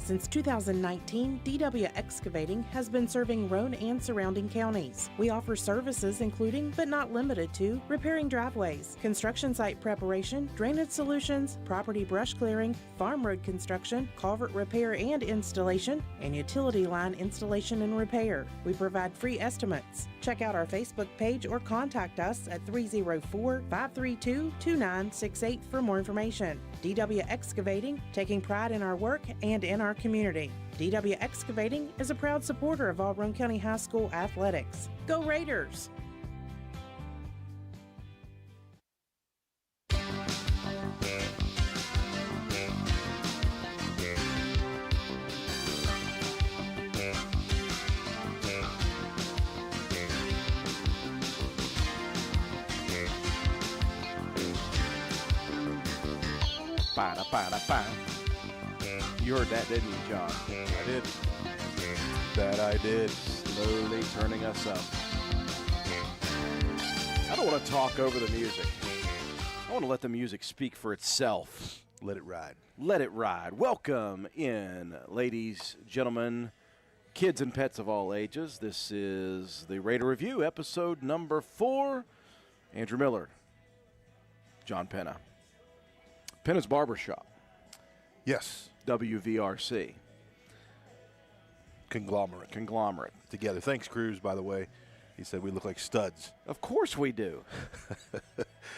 Since 2019, DW Excavating has been serving Roane and surrounding counties. We offer services including, but not limited to, repairing driveways, construction site preparation, drainage solutions, property brush clearing, farm road construction, culvert repair and installation, and utility line installation and repair. We provide free estimates. Check out our Facebook page or contact us at 304-532-2968 for more information. DW Excavating, taking pride in our work and in our community. DW Excavating is a proud supporter of all Roane County High School athletics. Go Raiders! You heard that, didn't you, John? I did. That I did. Slowly turning us up. I don't want to talk over the music. I want to let the music speak for itself. Let it ride. Let it ride. Welcome in, ladies, gentlemen, kids and pets of all ages. This is the Raider Review, episode number 4. Andrew Miller, John Penna. Penna's Barbershop. Yes. WVRC. Conglomerate. Together. Thanks, Cruz, by the way. He said we look like studs. Of course we do.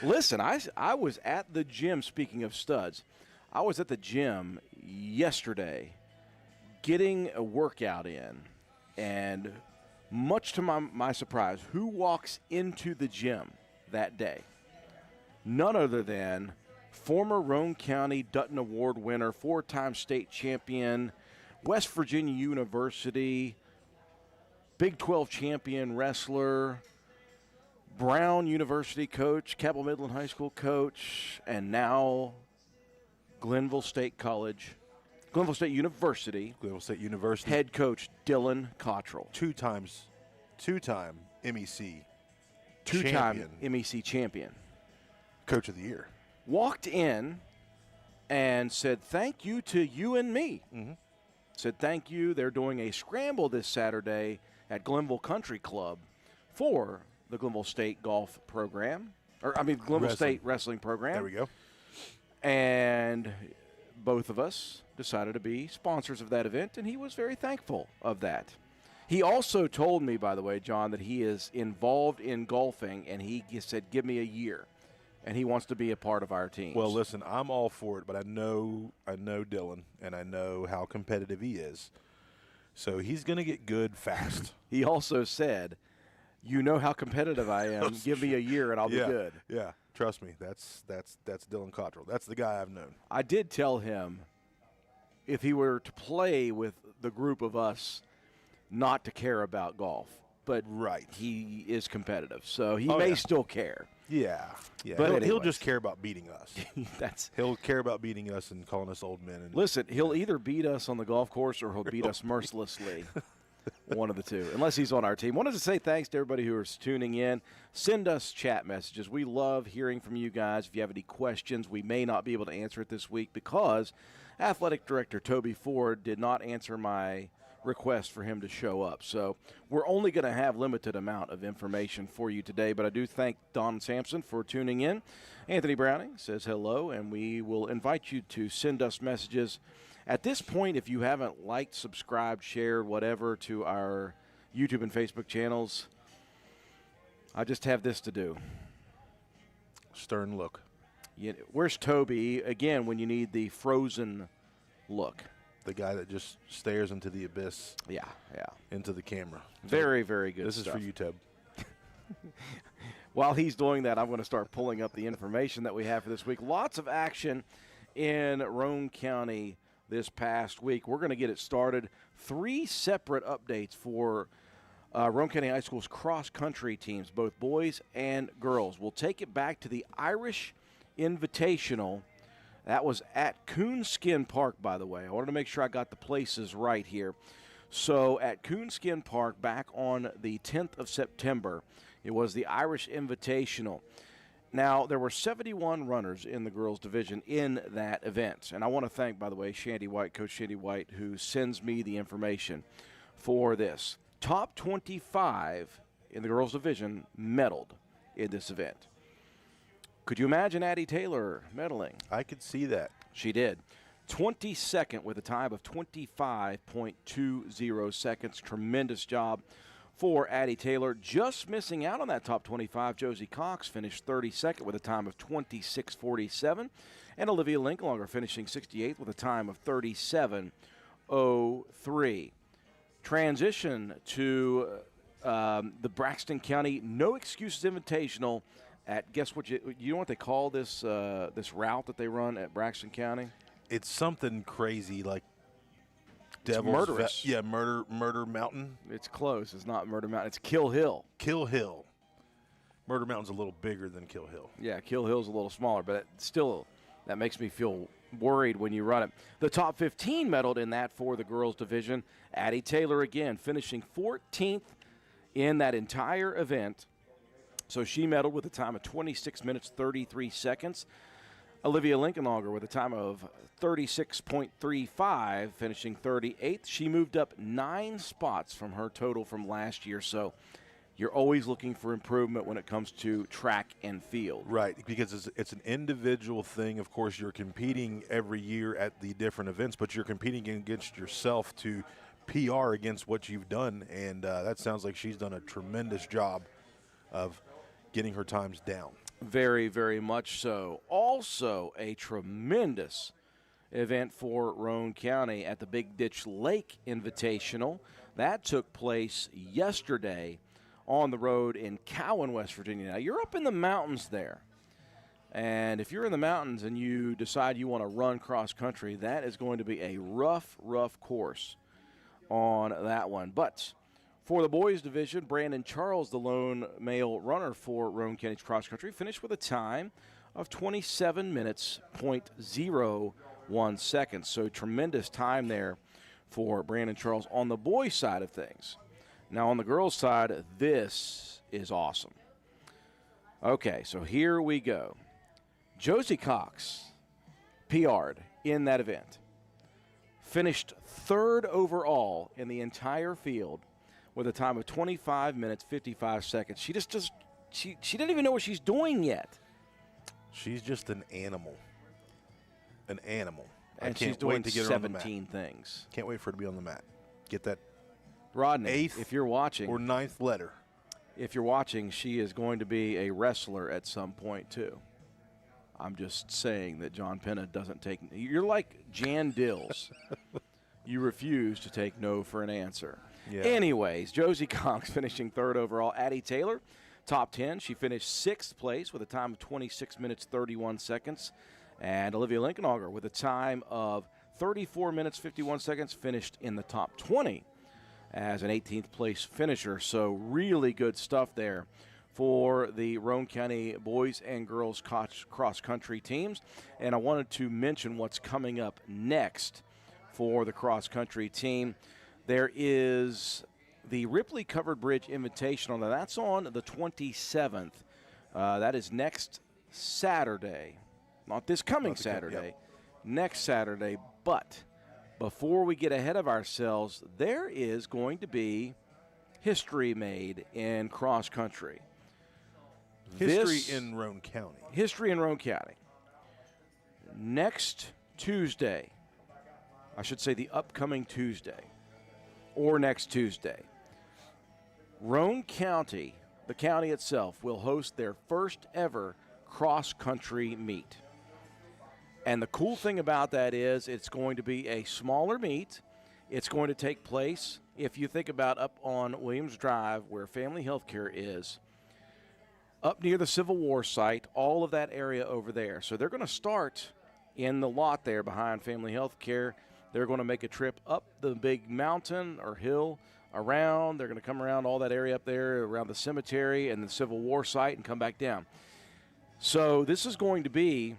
Listen, I was at the gym, speaking of studs, I was at the gym yesterday getting a workout in, and much to my surprise, who walks into the gym that day? None other than former Roane County Dutton Award winner, 4-time state champion, West Virginia University, Big 12 champion wrestler, Brown University coach, Cabell Midland High School coach, and now Glenville State University head coach Dylan Cottrell. Two-time MEC MEC champion. Coach of the Year. Walked in and said thank you to you and me. Mm-hmm. Said thank you. They're doing a scramble this Saturday at Glenville Country Club for the Glenville State golf program. Glenville State wrestling program. There we go. And both of us decided to be sponsors of that event, and he was very thankful of that. He also told me, by the way, John, that he is involved in golfing, and he said, give me a year. And he wants to be a part of our team. Well, listen, I'm all for it, but I know Dylan, and I know how competitive he is. So he's going to get good fast. He also said, you know how competitive I am. Give me a year, and I'll be good. Yeah, trust me. That's Dylan Cottrell. That's the guy I've known. I did tell him if he were to play with the group of us, not to care about golf. But right. He is competitive, so he may still care. Yeah. But he'll just care about beating us. He'll care about beating us and calling us old men. Listen, he'll either beat us on the golf course or he'll beat us mercilessly. One of the two, unless he's on our team. Wanted to say thanks to everybody who is tuning in. Send us chat messages. We love hearing from you guys. If you have any questions, we may not be able to answer it this week because Athletic Director Toby Ford did not answer my request for him to show up. So we're only going to have limited amount of information for you today, but I do thank Don Sampson for tuning in. Anthony Browning says hello, and we will invite you to send us messages. At this point, if you haven't liked, subscribed, shared, whatever to our YouTube and Facebook channels, I just have this to do. Stern look. Where's Toby, again, when you need the frozen look? The guy that just stares into the abyss. Yeah. Into the camera. Very, very good This stuff. is for you, Tob. While he's doing that, I'm going to start pulling up the information that we have for this week. Lots of action in Roane County this past week. We're going to get it started. 3 separate updates for Roane County High School's cross-country teams, both boys and girls. We'll take it back to the Irish Invitational. That was at Coonskin Park, by the way. I wanted to make sure I got the places right here. So at Coonskin Park, back on the 10th of September, it was the Irish Invitational. Now, there were 71 runners in the girls' division in that event. And I want to thank, by the way, Shandy White, Coach Shandy White, who sends me the information for this. Top 25 in the girls' division medaled in this event. Could you imagine Addie Taylor medaling? I could see that. She did. 22nd with a time of 25.20 seconds. Tremendous job for Addie Taylor. Just missing out on that top 25, Josie Cox finished 32nd with a time of 26.47. And Olivia Linklonger finishing 68th with a time of 37.03. Transition to the Braxton County No Excuses Invitational at, guess what, you know what they call this this route that they run at Braxton County? It's something crazy like It's Devil's murderous. Murder Mountain. It's close. It's not Murder Mountain. It's Kill Hill. Kill Hill. Murder Mountain's a little bigger than Kill Hill. Yeah, Kill Hill's a little smaller, but still, that makes me feel worried when you run it. The top 15 medaled in that for the girls' division. Addie Taylor again finishing 14th in that entire event. So she medaled with a time of 26 minutes, 33 seconds. Olivia Linklonger with a time of 36.35, finishing 38th. She moved up 9 spots from her total from last year. So you're always looking for improvement when it comes to track and field. Right, because it's an individual thing. Of course, you're competing every year at the different events, but you're competing against yourself to PR against what you've done. And that sounds like she's done a tremendous job of getting her times down. Very, very much so. Also, a tremendous event for Roane County at the Big Ditch Lake Invitational. That took place yesterday on the road in Cowan, West Virginia. Now, you're up in the mountains there. And if you're in the mountains and you decide you want to run cross country, that is going to be a rough, rough course on that one. But for the boys division, Brandon Charles, the lone male runner for Roane County's cross country, finished with a time of 27 minutes, 0.01 seconds. So tremendous time there for Brandon Charles on the boys' side of things. Now on the girls' side, this is awesome. Okay, so here we go. Josie Cox PR'd in that event. Finished 3rd overall in the entire field with a time of 25 minutes, 55 seconds. She she didn't even know what she's doing yet. She's just an animal. An animal. And I can't she's doing wait to get her on the mat. 17 things. Can't wait for her to be on the mat. Get that Rodney, 8th if you're watching, or 9th letter. if you're watching, she is going to be a wrestler at some point too. I'm just saying that John Penna doesn't take. You're like Jan Dills. You refuse to take no for an answer. Yeah. Anyways, Josie Cox finishing 3rd overall. Addie Taylor, top 10. She finished 6th place with a time of 26 minutes, 31 seconds. And Olivia Linklonger with a time of 34 minutes, 51 seconds, finished in the top 20 as an 18th place finisher. So really good stuff there for the Roane County boys and girls cross-country teams. And I wanted to mention what's coming up next for the cross-country team. There is the Ripley Covered Bridge Invitational. Now, that's on the 27th. That is next Saturday. Not this coming Saturday. Next Saturday. But before we get ahead of ourselves, there is going to be history made in cross-country. History in Roane County. History in Roane County. Next Tuesday, I should say the upcoming Tuesday, or next Tuesday, Roane County, the county itself, will host their first ever cross-country meet. And the cool thing about that is it's going to be a smaller meet. It's going to take place, if you think about up on Williams Drive where Family Healthcare is, up near the Civil War site, all of that area over there. So they're going to start in the lot there behind Family Healthcare. They're going to make a trip up the big mountain or hill around. They're going to come around all that area up there around the cemetery and the Civil War site and come back down. So this is going to be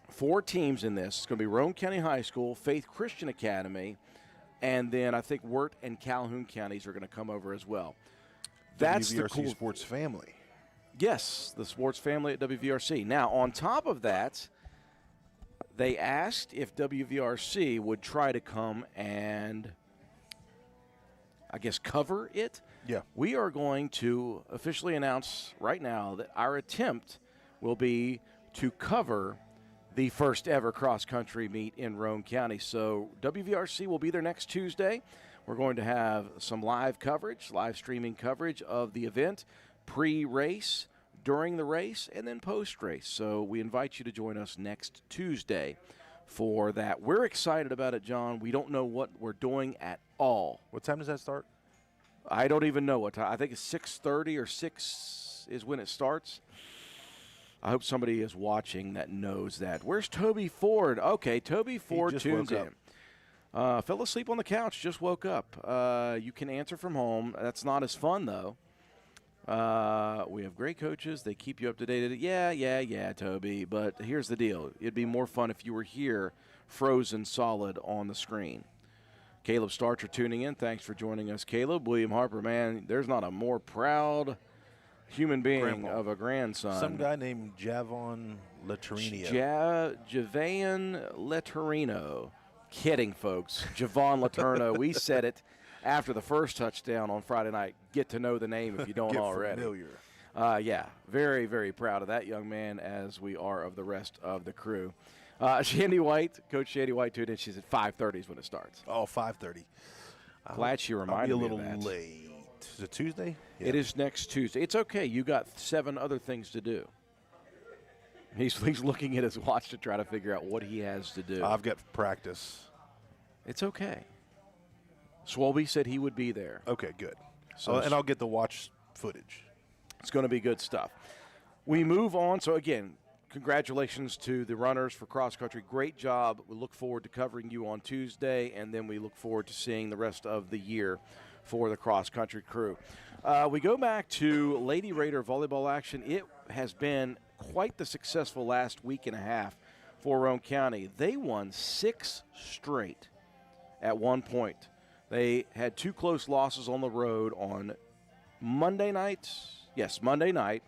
4 teams in this. It's going to be Roane County High School, Faith Christian Academy, and then I think Wirt and Calhoun counties are going to come over as well. That's the WVRC cool Sports Family. Yes, the sports family at WVRC. Now, on top of that, they asked if WVRC would try to come and, I guess, cover it. Yeah. We are going to officially announce right now that our attempt will be to cover the first ever cross-country meet in Roane County. So WVRC will be there next Tuesday. We're going to have some live coverage, live streaming coverage of the event, pre-race, during the race, and then post-race. So we invite you to join us next Tuesday for that. We're excited about it, John. We don't know what we're doing at all. What time does that start? I don't even know what time. I think it's 6:30 or 6 is when it starts. I hope somebody is watching that knows that. Where's Toby Ford? Okay, Toby Ford just tunes woke in. Fell asleep on the couch, just woke up. You can answer from home. That's not as fun, though. We have great coaches. They keep you up to date. Yeah, Toby. But here's the deal. It'd be more fun if you were here, frozen solid on the screen. Caleb Starcher tuning in. Thanks for joining us, Caleb. William Harper, man, there's not a more proud human being Grandpa. of a grandson. Some guy named Javon Laterino. Javan Laterino. Kidding, folks. Javon Laterno. We said it after the first touchdown on Friday night. Get to know the name if you don't Get already. familiar. Yeah, very, very proud of that young man, as we are of the rest of the crew. Shandy White, Coach Shandy White tuned in. She's at 5:30 is when it starts. Oh, 5:30. Glad she reminded I'll me be a of little that. late. Is it Tuesday? Yeah. It is next Tuesday. It's okay. You got 7 other things to do. He's looking at his watch to try to figure out what he has to do. I've got practice. It's okay. Swolby said he would be there. Okay, good. So And I'll get the watch footage. It's going to be good stuff. We move on. So, again, congratulations to the runners for cross-country. Great job. We look forward to covering you on Tuesday, and then we look forward to seeing the rest of the year for the cross-country crew. We go back to Lady Raider volleyball action. It has been quite the successful last week and a half for Roane County. They won 6 straight at one point. They had 2 close losses on the road on Monday night. Yes, Monday night.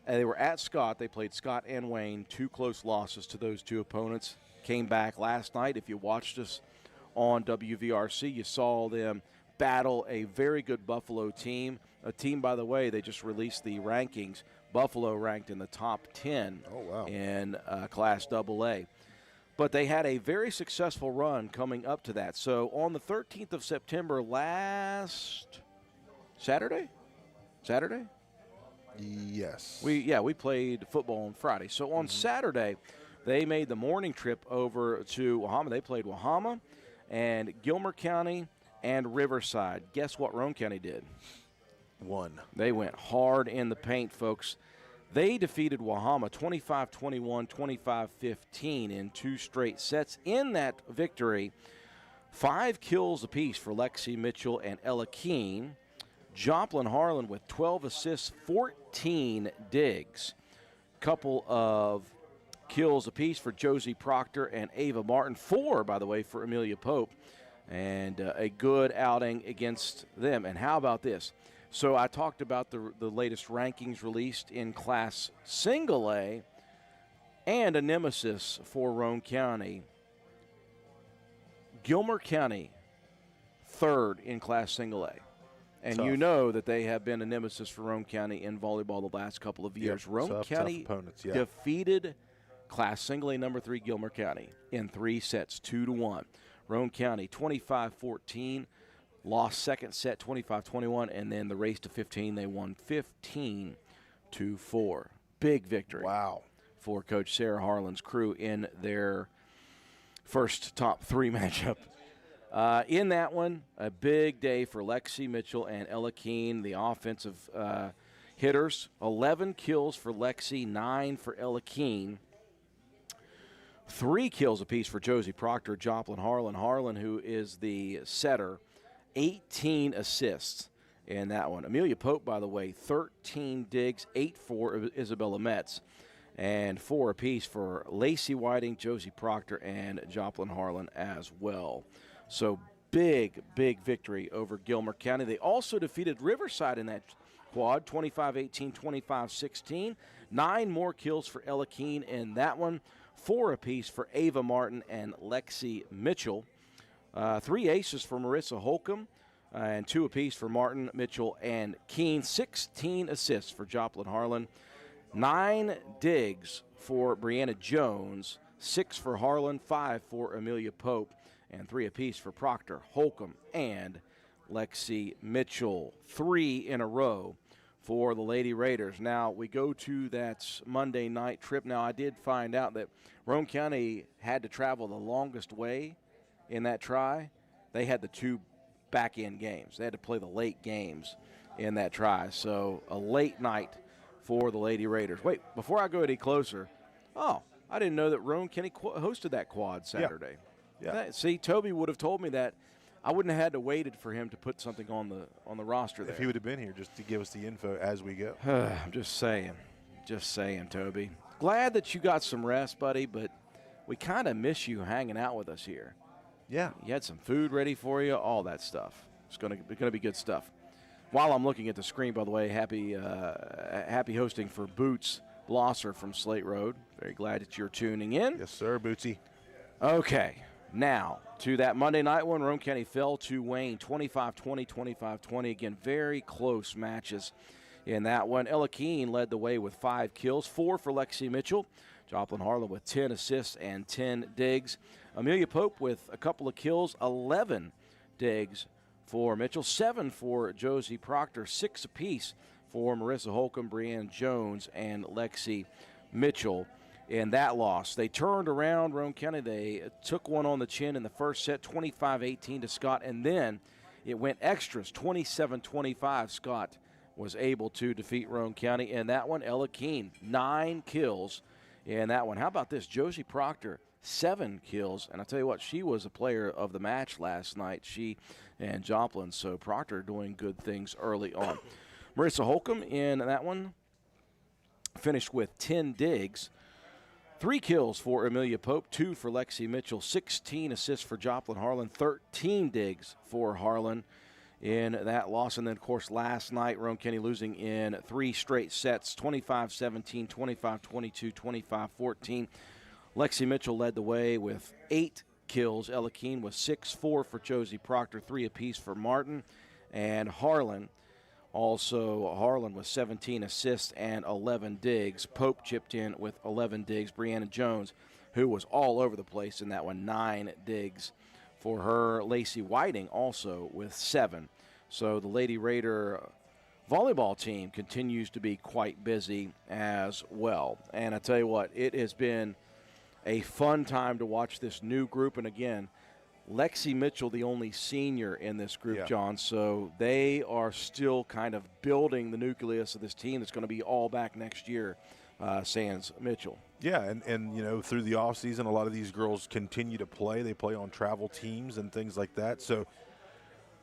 They were at Scott. They played Scott and Wayne. 2 close losses to those 2 opponents. Came back last night. If you watched us on WVRC, you saw them battle a very good Buffalo team. A team, by the way, they just released the rankings. Buffalo ranked in the top 10 in Class AA. But they had a very successful run coming up to that. So on the 13th of September, last Saturday? Yes. We played football on Friday. So on Saturday, they made the morning trip over to Wahama. They played Wahama and Gilmer County and Riverside. Guess what Roane County did? Won. They went hard in the paint, folks. They defeated Wahama 25-21, 25-15 in 2 straight sets. In that victory, 5 kills apiece for Lexi Mitchell and Ella Keene. Joplin Harlan with 12 assists, 14 digs. Couple of kills apiece for Josie Proctor and Ava Martin. 4, by the way, for Amelia Pope. And a good outing against them. And how about this? So I talked about the latest rankings released in Class Single A and a nemesis for Roane County. Gilmer County, 3rd in Class Single A. And Tough. you know that they have been a nemesis for Roane County in volleyball the last couple of years. Yep, Roane tough County opponents, yeah. defeated Class Single A number 3 Gilmer County in 3 sets, 2-1. Roane County 25-14. Lost second set 25-21, and then the race to 15, they won 15-4. Big victory. Wow. For Coach Sarah Harlan's crew in their first top 3 matchup. In that one, a big day for Lexi Mitchell and Ella Keene, the offensive hitters. 11 kills for Lexi, 9 for Ella Keene. 3 kills apiece for Josie Proctor, Joplin Harlan. Harlan, who is the setter, 18 assists in that one. Amelia Pope, by the way, 13 digs, 8 for Isabella Metz, and 4 apiece for Lacey Whiting, Josie Proctor, and Joplin Harlan as well. So big, big victory over Gilmer County. They also defeated Riverside in that quad, 25-18, 25-16. 9 more kills for Ella Keene in that one. 4 apiece for Ava Martin and Lexi Mitchell. 3 aces for Marissa Holcomb, and 2 apiece for Martin, Mitchell, and Keene. 16 assists for Joplin Harlan. 9 digs for Brianna Jones. 6 for Harlan, 5 for Amelia Pope, and 3 apiece for Proctor, Holcomb, and Lexi Mitchell. 3 in a row for the Lady Raiders. Now, we go to that Monday night trip. Now, I did find out that Roane County had to travel the longest way in that try. They had the 2 back-end games. They had to play the late games in that try. So, a late night for the Lady Raiders. Wait, before I go any closer, I didn't know that Roane County hosted that quad Saturday. Yeah. See, Toby would have told me that. I wouldn't have had to waited for him to put something on the roster there. If he would have been here just to give us the info as we go. I'm just saying, Toby. Glad that you got some rest, buddy, but we kind of miss you hanging out with us here. Yeah. You had some food ready for you, all that stuff. It's gonna be good stuff. While I'm looking at the screen, by the way, happy hosting for Boots Blosser from Slate Road. Very glad that you're tuning in. Yes, sir, Bootsy. Okay, now to that Monday night one. Roane County fell to Wayne 25-20, 25-20. Again, very close matches in that one. Ella Keene led the way with 5 kills, 4 for Lexi Mitchell. Joplin Harlan with 10 assists and 10 digs. Amelia Pope with a couple of kills, 11 digs for Mitchell, 7 for Josie Proctor, 6 apiece for Marissa Holcomb, Brianne Jones, and Lexi Mitchell. In that loss, they turned around Roane County. They took one on the chin in the first set, 25-18 to Scott, and then it went extras, 27-25. Scott was able to defeat Roane County in that one. Ella Keene, 9 kills in that one. How about this? Josie Proctor, 7 kills, and I'll tell you what, she was a player of the match last night, she and Joplin, so Proctor doing good things early on. Marissa Holcomb in that one finished with 10 digs. 3 kills for Amelia Pope, 2 for Lexi Mitchell, 16 assists for Joplin Harlan, 13 digs for Harlan in that loss. And then, of course, last night, Roane County losing in 3 straight sets, 25-17, 25-22, 25-14. Lexi Mitchell led the way with 8 kills. Ella Keene with 6, 4 for Josie Proctor, 3 apiece for Martin and Harlan. Also, Harlan with 17 assists and 11 digs. Pope chipped in with 11 digs. Brianna Jones, who was all over the place in that one, 9 digs for her. Lacey Whiting also with 7. So the Lady Raider volleyball team continues to be quite busy as well. And I tell you what, it has been a fun time to watch this new group. And again, Lexi Mitchell, the only senior in this group, John, so they are still kind of building the nucleus of this team that's going to be all back next year, sans Mitchell. Yeah, and you know, through the offseason, a lot of these girls continue to play. They play on travel teams and things like that. So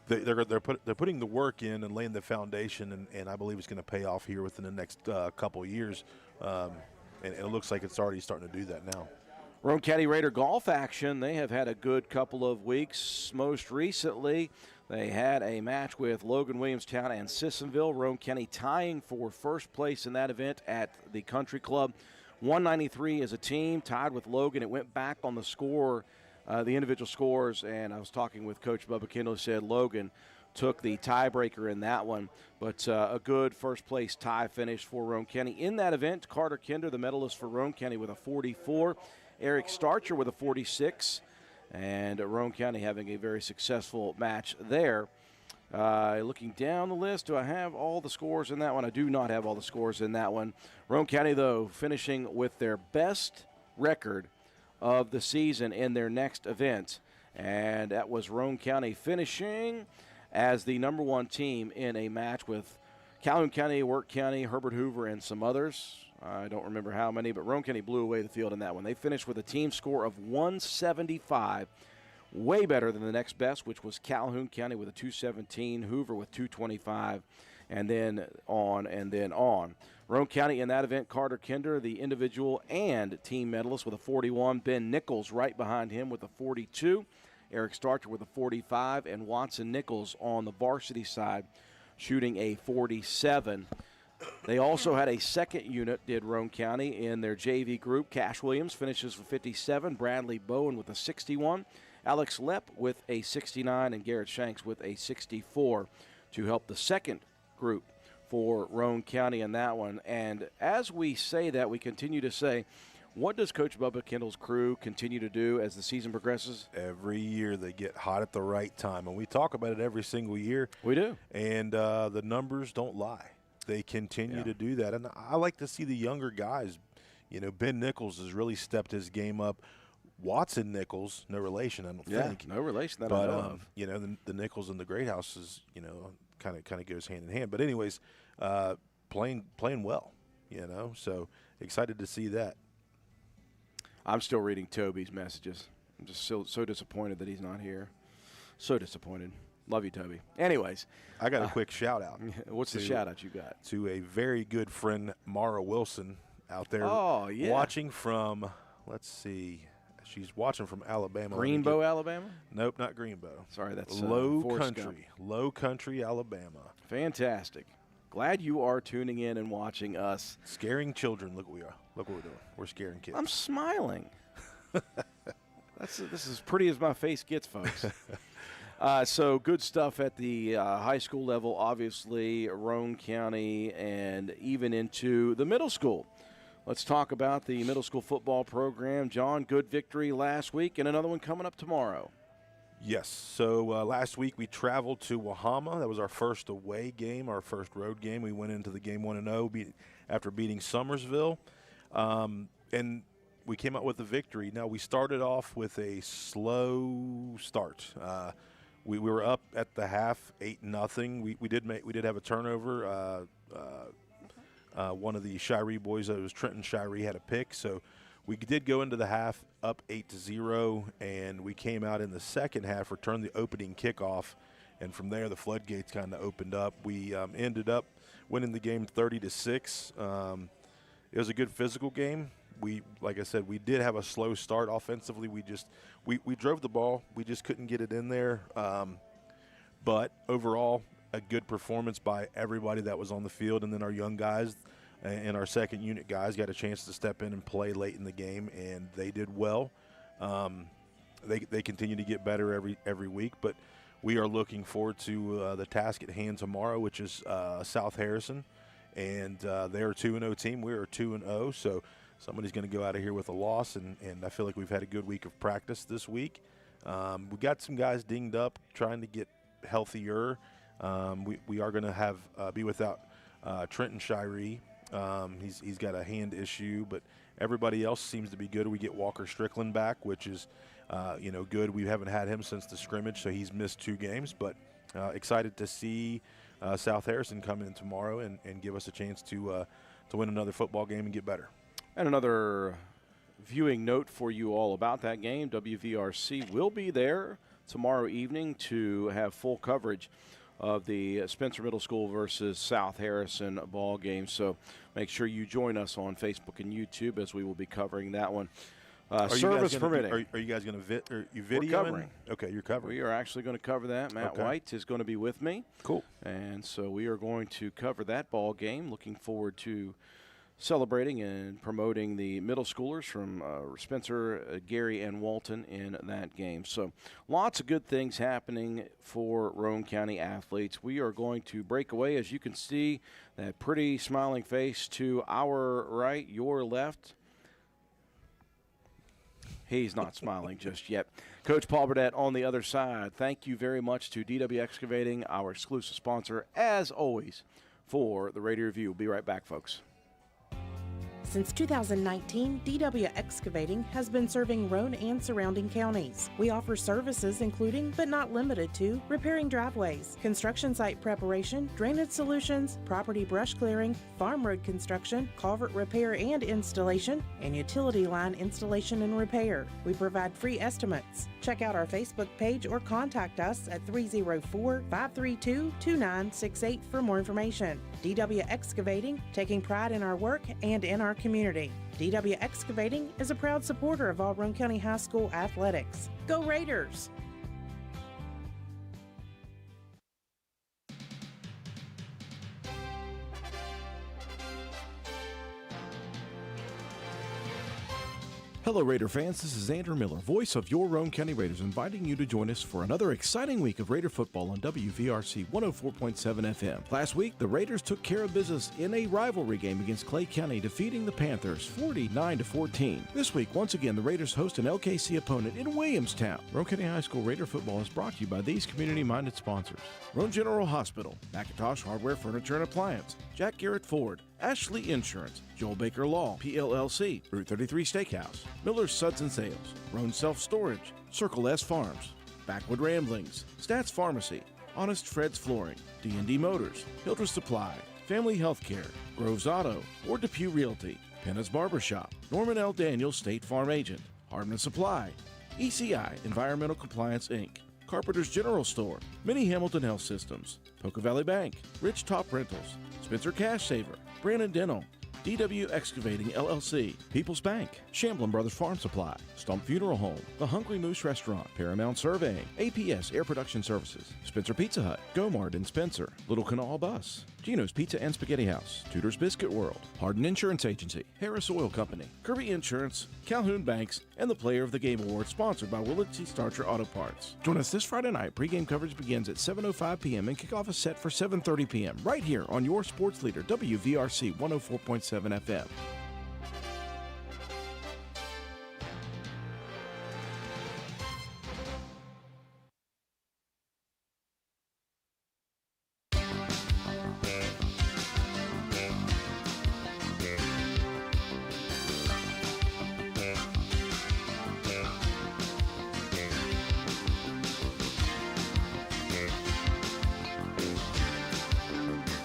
they're putting the work in and laying the foundation, and I believe it's going to pay off here within the next couple of years. And it looks like it's already starting to do that now. Roane County Raider golf action, they have had a good couple of weeks. Most recently, they had a match with Logan Williamstown and Sissonville. Roane County tying for first place in that event at the Country Club. 193 as a team, tied with Logan. It went back on the score, the individual scores, and I was talking with Coach Bubba Kendall, who said Logan took the tiebreaker in that one. But a good first-place tie finish for Roane County. In that event, Carter Kinder, the medalist for Roane County, with a 44. Eric Starcher with a 46, and Roane County having a very successful match there. Looking down the list, do I have all the scores in that one? I do not have all the scores in that one. Roane County, though, finishing with their best record of the season in their next event, and that was Roane County finishing as the number 1 team in a match with Calhoun County, Work County, Herbert Hoover, and some others. I don't remember how many, but Roane County blew away the field in that one. They finished with a team score of 175, way better than the next best, which was Calhoun County with a 217, Hoover with 225, and then on and then on. Roane County in that event, Carter Kinder, the individual and team medalist with a 41. Ben Nichols right behind him with a 42. Eric Starcher with a 45, and Watson Nichols on the varsity side shooting a 47. They also had a second unit, did Roane County, in their JV group. Cash Williams finishes with 57, Bradley Bowen with a 61, Alex Lepp with a 69, and Garrett Shanks with a 64 to help the second group for Roane County in that one. And as we say that, we continue to say, what does Coach Bubba Kendall's crew continue to do as the season progresses? Every year they get hot at the right time, and we talk about it every single year. We do. And the numbers don't lie. They continue to do that. And I like to see the younger guys. You know, Ben Nichols has really stepped his game up. Watson Nichols, no relation, I don't think. No relation that but, I know of. You know, the Nichols and the Great House is, you know, kind of goes hand in hand. But anyways, playing well, you know. So excited to see that. I'm still reading Toby's messages. I'm just so disappointed that he's not here. So disappointed. Love you, Toby. Anyways. I got a quick shout-out. What's the shout-out you got? To a very good friend, Mara Wilson, out there watching from, let's see, she's watching from Alabama. Greenbow, Alabama? Nope, not Greenbow. Sorry, that's Low Country, Alabama. Fantastic. Glad you are tuning in and watching us. Scaring children. Look what we are. Look what we're doing. We're scaring kids. I'm smiling. This is as pretty as my face gets, folks. So good stuff at the high school level, obviously, Roane County, and even into the middle school. Let's talk about the middle school football program. John, good victory last week and another one coming up tomorrow. Yes. So last week we traveled to Wahama. That was our first away game, our first road game. We went into the game 1-0 after beating Summersville. And we came out with a victory. Now, we started off with a slow start. We were up at the half, 8-0. We did have a turnover. One of the Shiree boys, it was Trenton Shiree, had a pick. So we did go into the half up 8-0, and we came out in the second half, returned the opening kickoff, and from there the floodgates kind of opened up. We ended up winning the game 30-6. It was a good physical game. Like I said, we did have a slow start offensively. We drove the ball. We just couldn't get it in there. But overall, a good performance by everybody that was on the field. And then our young guys and our second unit guys got a chance to step in and play late in the game, and they did well. They continue to get better every week. But we are looking forward to the task at hand tomorrow, which is South Harrison. And they're a 2-0 team. We're a 2-0. So somebody's going to go out of here with a loss, and I feel like we've had a good week of practice this week. We got some guys dinged up trying to get healthier. We are going to be without Trenton Shiree. He's got a hand issue, but everybody else seems to be good. We get Walker Strickland back, which is good. We haven't had him since the scrimmage, so he's missed 2 games. But excited to see South Harrison come in tomorrow and give us a chance to win another football game and get better. And another viewing note for you all about that game, WVRC will be there tomorrow evening to have full coverage of the Spencer Middle School versus South Harrison ball game. So make sure you join us on Facebook and YouTube as we will be covering that one. Service permitting. Are you guys going to video? We're covering. Okay, you're covering. We are actually going to cover that. Matt White is going to be with me. Cool. And so we are going to cover that ball game. Looking forward to celebrating and promoting the middle schoolers from Spencer, Gary, and Walton in that game. So lots of good things happening for Roane County athletes. We are going to break away. As you can see, that pretty smiling face to our right, your left. He's not smiling just yet. Coach Paul Burdett on the other side. Thank you very much to DW Excavating, our exclusive sponsor, as always, for the Radio Review. We'll be right back, folks. Since 2019, DW Excavating has been serving Roane and surrounding counties. We offer services including, but not limited to, repairing driveways, construction site preparation, drainage solutions, property brush clearing, farm road construction, culvert repair and installation, and utility line installation and repair. We provide free estimates. Check out our Facebook page or contact us at 304-532-2968 for more information. DW Excavating, taking pride in our work and in our community. DW Excavating is a proud supporter of all Roane County High School athletics. Go Raiders! Hello, Raider fans. This is Andrew Miller, voice of your Roane County Raiders, inviting you to join us for another exciting week of Raider football on WVRC 104.7 FM. Last week, the Raiders took care of business in a rivalry game against Clay County, defeating the Panthers 49-14. This week, once again, the Raiders host an LKC opponent in Williamstown. Roane County High School Raider football is brought to you by these community-minded sponsors: Roane General Hospital, McIntosh Hardware, Furniture and Appliance, Jack Garrett Ford, Ashley Insurance, Joel Baker Law, PLLC, Route 33 Steakhouse, Miller's Suds and Sales, Roane Self Storage, Circle S Farms, Backwood Ramblings, Stats Pharmacy, Honest Fred's Flooring, D&D Motors, Hildreth Supply, Family Healthcare, Groves Auto, or Depew Realty, Penna's Barbershop, Norman L. Daniels State Farm Agent, Hardman Supply, ECI Environmental Compliance Inc., Carpenter's General Store, Mini Hamilton Health Systems, Poca Valley Bank, Rich Top Rentals, Spencer Cash Saver, Brandon Dental, DW Excavating LLC, People's Bank, Shamblin Brothers Farm Supply, Stump Funeral Home, The Hungry Moose Restaurant, Paramount Surveying, APS Air Production Services, Spencer Pizza Hut, Gomard and Spencer, Little Canal Bus, Gino's Pizza and Spaghetti House, Tudor's Biscuit World, Hardin Insurance Agency, Harris Oil Company, Kirby Insurance, Calhoun Banks, and the Player of the Game Award sponsored by Willett C. Starcher Auto Parts. Join us this Friday night. Pre-game coverage begins at 7:05 p.m. and kickoff is set for 7:30 p.m. right here on your sports leader, WVRC 104.7 FM.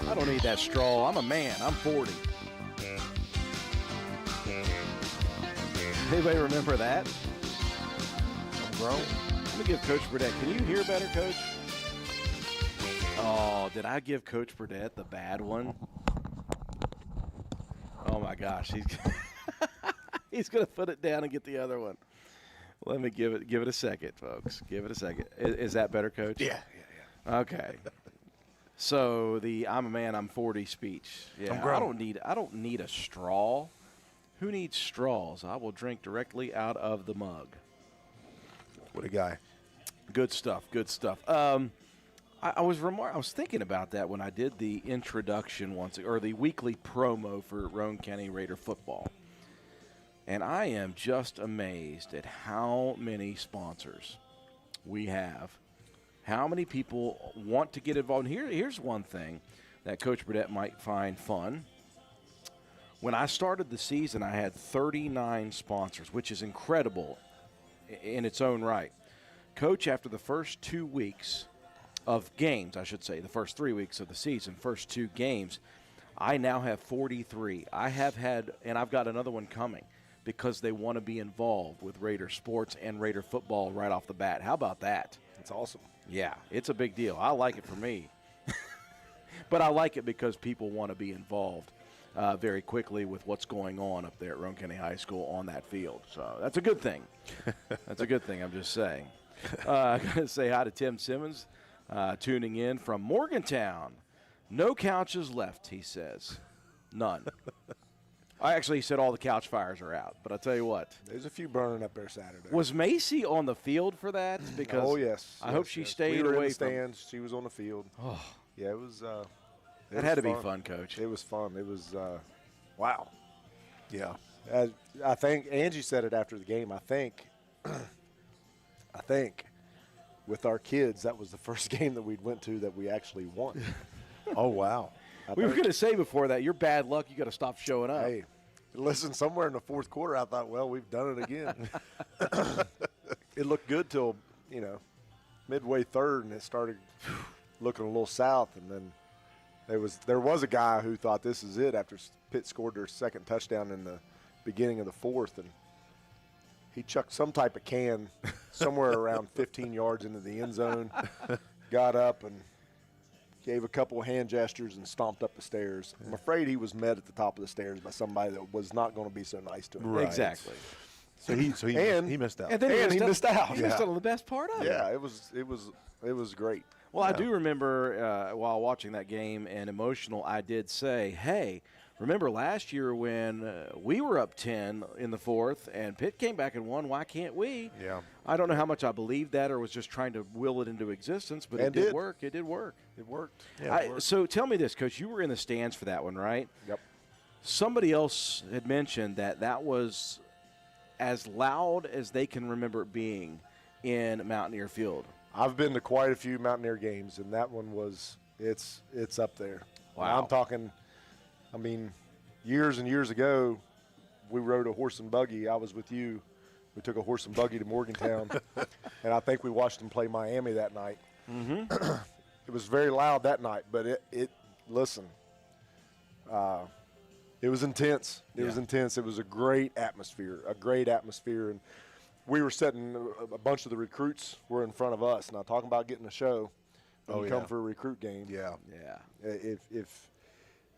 I don't need that straw. I'm a man. I'm 40. Anybody remember that? I'm grown. Let me give Coach Burdett. Can you hear better, Coach? Oh, did I give Coach Burdett the bad one? Oh my gosh, he's gonna put it down and get the other one. Let me give it a second, folks. Give it a second. Is that better, Coach? Yeah. Okay. So the "I'm a man, I'm 40" speech. Yeah, I don't need a straw. Who needs straws? I will drink directly out of the mug. What a guy. Good stuff. Good stuff. I was thinking about that when I did the introduction or the weekly promo for Roane County Raider football. And I am just amazed at how many sponsors we have. How many people want to get involved? Here's one thing that Coach Burdett might find fun. When I started the season, I had 39 sponsors, which is incredible in its own right. Coach, after the first 2 weeks of games, I should say, the first 3 weeks of the season, first 2 games, I now have 43. I have had, and I've got another one coming because they want to be involved with Raider sports and Raider football right off the bat. How about that? That's awesome. Yeah, it's a big deal. I like it for me. But I like it because people want to be involved very quickly with what's going on up there at Roane County High School on that field. So that's a good thing. That's a good thing, I'm just saying. I'm going to say hi to Tim Simmons, tuning in from Morgantown. No couches left, he says. None. He said all the couch fires are out. But I'll tell you what. There's a few burning up there Saturday. Was Macy on the field for that? Because oh, yes. I hope she stayed we were away in the stands. She was on the field. Oh. Yeah, it was that had to be fun, Coach. It was fun. It was, wow. Yeah. I think Angie said it after the game. I think with our kids, that was the first game that we went to that we actually won. Oh, wow. We were going to say before that, you're bad luck. You got to stop showing up. Hey, listen, somewhere in the fourth quarter, I thought, well, we've done it again. It looked good till, midway third, and it started looking a little south. And then there was a guy who thought this is it after Pitt scored their second touchdown in the beginning of the fourth, and he chucked some type of can somewhere around 15 yards into the end zone, got up and gave a couple of hand gestures and stomped up the stairs. I'm afraid he was met at the top of the stairs by somebody that was not going to be so nice to him. Right. Exactly. So he missed out. And then he missed out. He missed Yeah. out on the best part of it. Yeah, it was great. Well, I do remember while watching that game and emotional, I did say, hey, remember last year when we were up 10 in the fourth and Pitt came back and won. Why can't we? Yeah. I don't know how much I believed that or was just trying to will it into existence, but And it did did. work. It did work. It worked. So tell me this, Coach. You were in the stands for that one, right? Yep. Somebody else had mentioned that was as loud as they can remember it being in Mountaineer Field. I've been to quite a few Mountaineer games, and that one was it's up there. Wow. I'm talking. I mean, years and years ago, we rode a horse and buggy. I was with you. We took a horse and buggy to Morgantown, and I think we watched them play Miami that night. Mm-hmm. It was very loud that night, but it listen. It was intense. It was intense. It was a great atmosphere, and we were sitting. A bunch of the recruits were in front of us. Now, talking about getting a show, when you come for a recruit game. Yeah.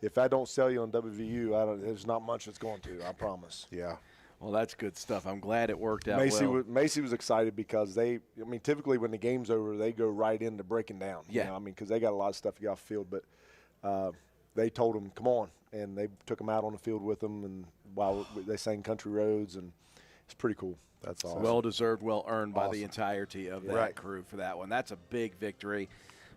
If I don't sell you on WVU, there's not much it's going to. I promise. Yeah. Well, that's good stuff. I'm glad it worked out Macy was excited because typically when the game's over, they go right into breaking down. Yeah. Because they got a lot of stuff to get off the field. But they told them, come on. And they took them out on the field with them, and while they sang Country Roads, and it's pretty cool. That's awesome. Well-deserved, well-earned by the entirety of that crew for that one. That's a big victory,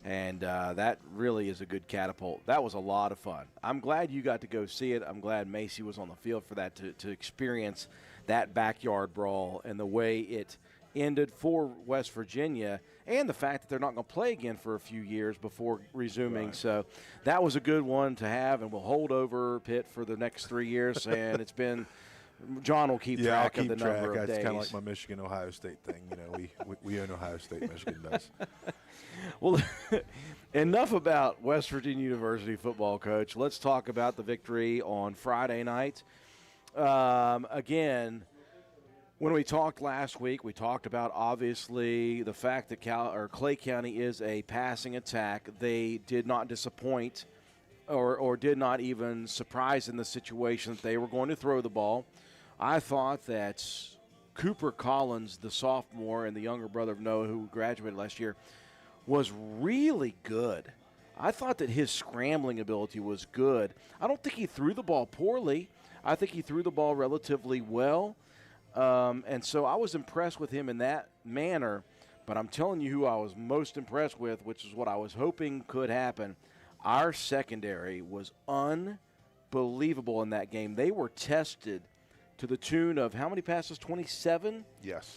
and that really is a good catapult. That was a lot of fun. I'm glad you got to go see it. I'm glad Macy was on the field for that to experience that backyard brawl and the way it ended for West Virginia, and the fact that they're not going to play again for a few years before resuming. Right. So that was a good one to have, and we'll hold over Pitt for the next 3 years. And it's been – John will keep track of the number of days. It's kind of like my Michigan-Ohio State thing. You know, we own Ohio State, Michigan does. Well, enough about West Virginia University football, Coach. Let's talk about the victory on Friday night. Again – when we talked last week, we talked about, obviously, the fact that Clay County is a passing attack. They did not disappoint or did not even surprise in the situation that they were going to throw the ball. I thought that Cooper Collins, the sophomore and the younger brother of Noah who graduated last year, was really good. I thought that his scrambling ability was good. I don't think he threw the ball poorly. I think he threw the ball relatively well. And so I was impressed with him in that manner, but I'm telling you who I was most impressed with, which is what I was hoping could happen. Our secondary was unbelievable in that game. They were tested to the tune of how many passes? 27? Yes.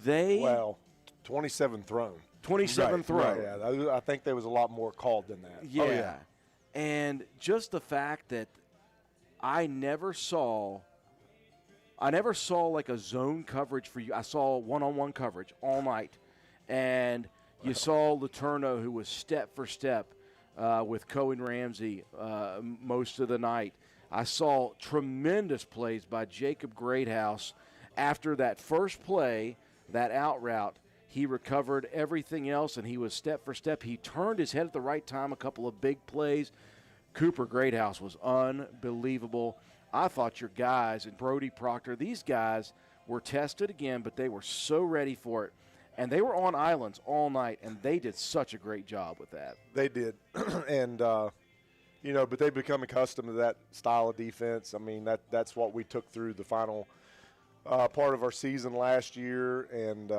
27 thrown. 27 thrown. Right. Yeah, I think there was a lot more called than that. Yeah. Oh, yeah. And just the fact that I never saw like a zone coverage for you. I saw one-on-one coverage all night. And you saw Letourneau, who was step for step with Cohen Ramsey most of the night. I saw tremendous plays by Jacob Greathouse. After that first play, that out route, he recovered everything else, and he was step for step. He turned his head at the right time, a couple of big plays. Cooper Greathouse was unbelievable. I thought your guys and Brody Proctor, these guys were tested again, but they were so ready for it. And they were on islands all night, and they did such a great job with that. They did. And, but they've become accustomed to that style of defense. I mean, that's what we took through the final part of our season last year. And,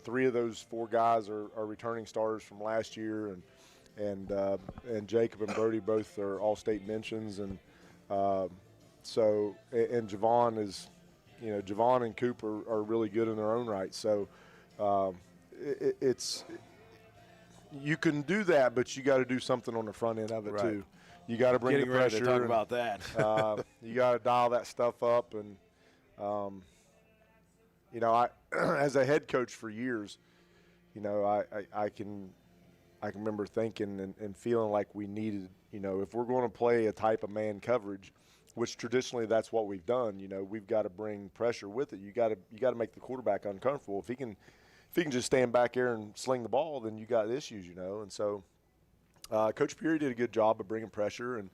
3 of those 4 guys are returning starters from last year. And Jacob and Brody both are all-state mentions. And, So, and Javon is, Javon and Cooper are really good in their own right. So, it's you can do that, but you got to do something on the front end of it too. You got to bring the pressure. Ready to talk about that. You got to dial that stuff up, and I as a head coach for years, I can remember thinking and feeling like we needed, if we're going to play a type of man coverage, which traditionally that's what we've done. We've got to bring pressure with it. You got to make the quarterback uncomfortable. If he can just stand back there and sling the ball, then you got issues. And so Coach Peary did a good job of bringing pressure, and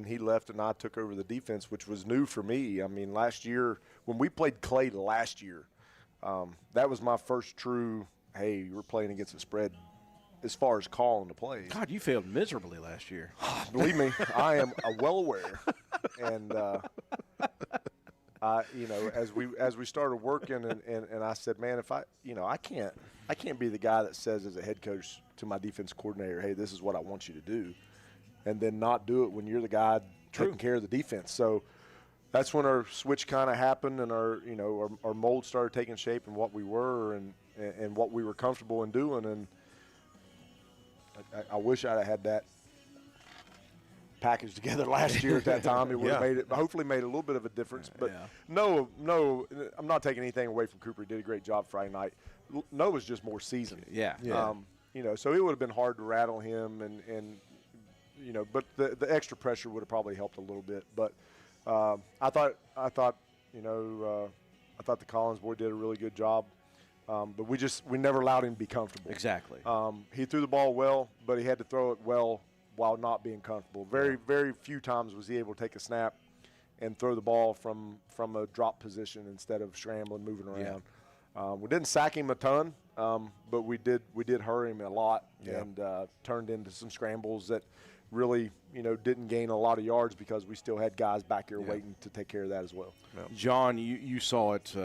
he left, and I took over the defense, which was new for me. I mean, last year when we played Clay last year, that was my first true. Hey, we're playing against a spread as far as calling the plays. God, you failed miserably last year. Believe me, I am well aware. And as we started working, and I said, man, if I can't be the guy that says as a head coach to my defense coordinator, hey, this is what I want you to do, and then not do it when you're the guy taking care of the defense. So that's when our switch kind of happened, and our mold started taking shape and what we were and what we were comfortable in doing. And I wish I'd had that packaged together last year at that time. It would have hopefully made a little bit of a difference. But no, I'm not taking anything away from Cooper. He did a great job Friday night. Noah's just more seasoned. Yeah. So it would have been hard to rattle him, but the extra pressure would have probably helped a little bit. But I thought the Collins boy did a really good job. But we never allowed him to be comfortable. Exactly. He threw the ball well, but he had to throw it well while not being comfortable. Very few times was he able to take a snap and throw the ball from a drop position instead of scrambling, moving around. We didn't sack him a ton, but we did hurry him a lot and turned into some scrambles that really didn't gain a lot of yards because we still had guys back here waiting to take care of that as well. John, you saw it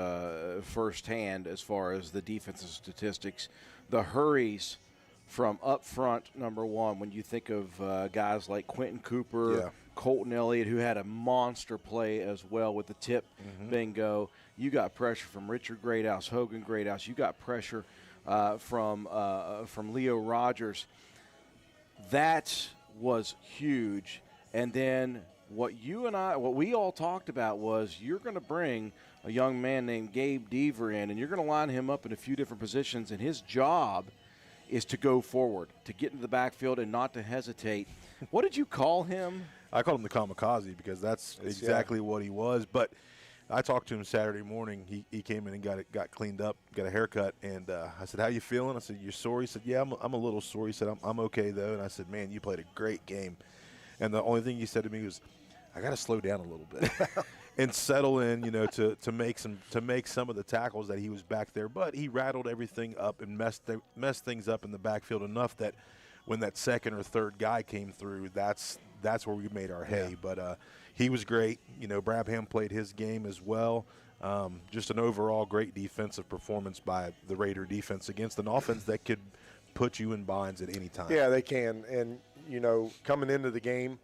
firsthand as far as the defensive statistics. The hurries from up front, number one, when you think of guys like Quentin Cooper, Colton Elliott, who had a monster play as well with the tip bingo. You got pressure from Richard Greathouse, Hogan Greathouse. You got pressure from Leo Rogers. That was huge. And then what we all talked about was you're going to bring a young man named Gabe Deaver in, and you're going to line him up in a few different positions, and his job is to go forward, to get into the backfield and not to hesitate. What did you call him? I called him the kamikaze because that's exactly what he was. But I talked to him Saturday morning. He came in and got cleaned up, got a haircut, and I said, "How you feeling?" I said, "You're sore?" He said, "Yeah, I'm a little sore." He said, "I'm okay though." And I said, "Man, you played a great game." And the only thing he said to me was, "I got to slow down a little bit and settle in, to make some of the tackles that he was back there." But he rattled everything up and messed things up in the backfield enough that when that second or third guy came through, that's where we made our hay. But he was great. Brabham played his game as well. Just an overall great defensive performance by the Raider defense against an offense that could put you in binds at any time. Yeah, they can. And, coming into the game,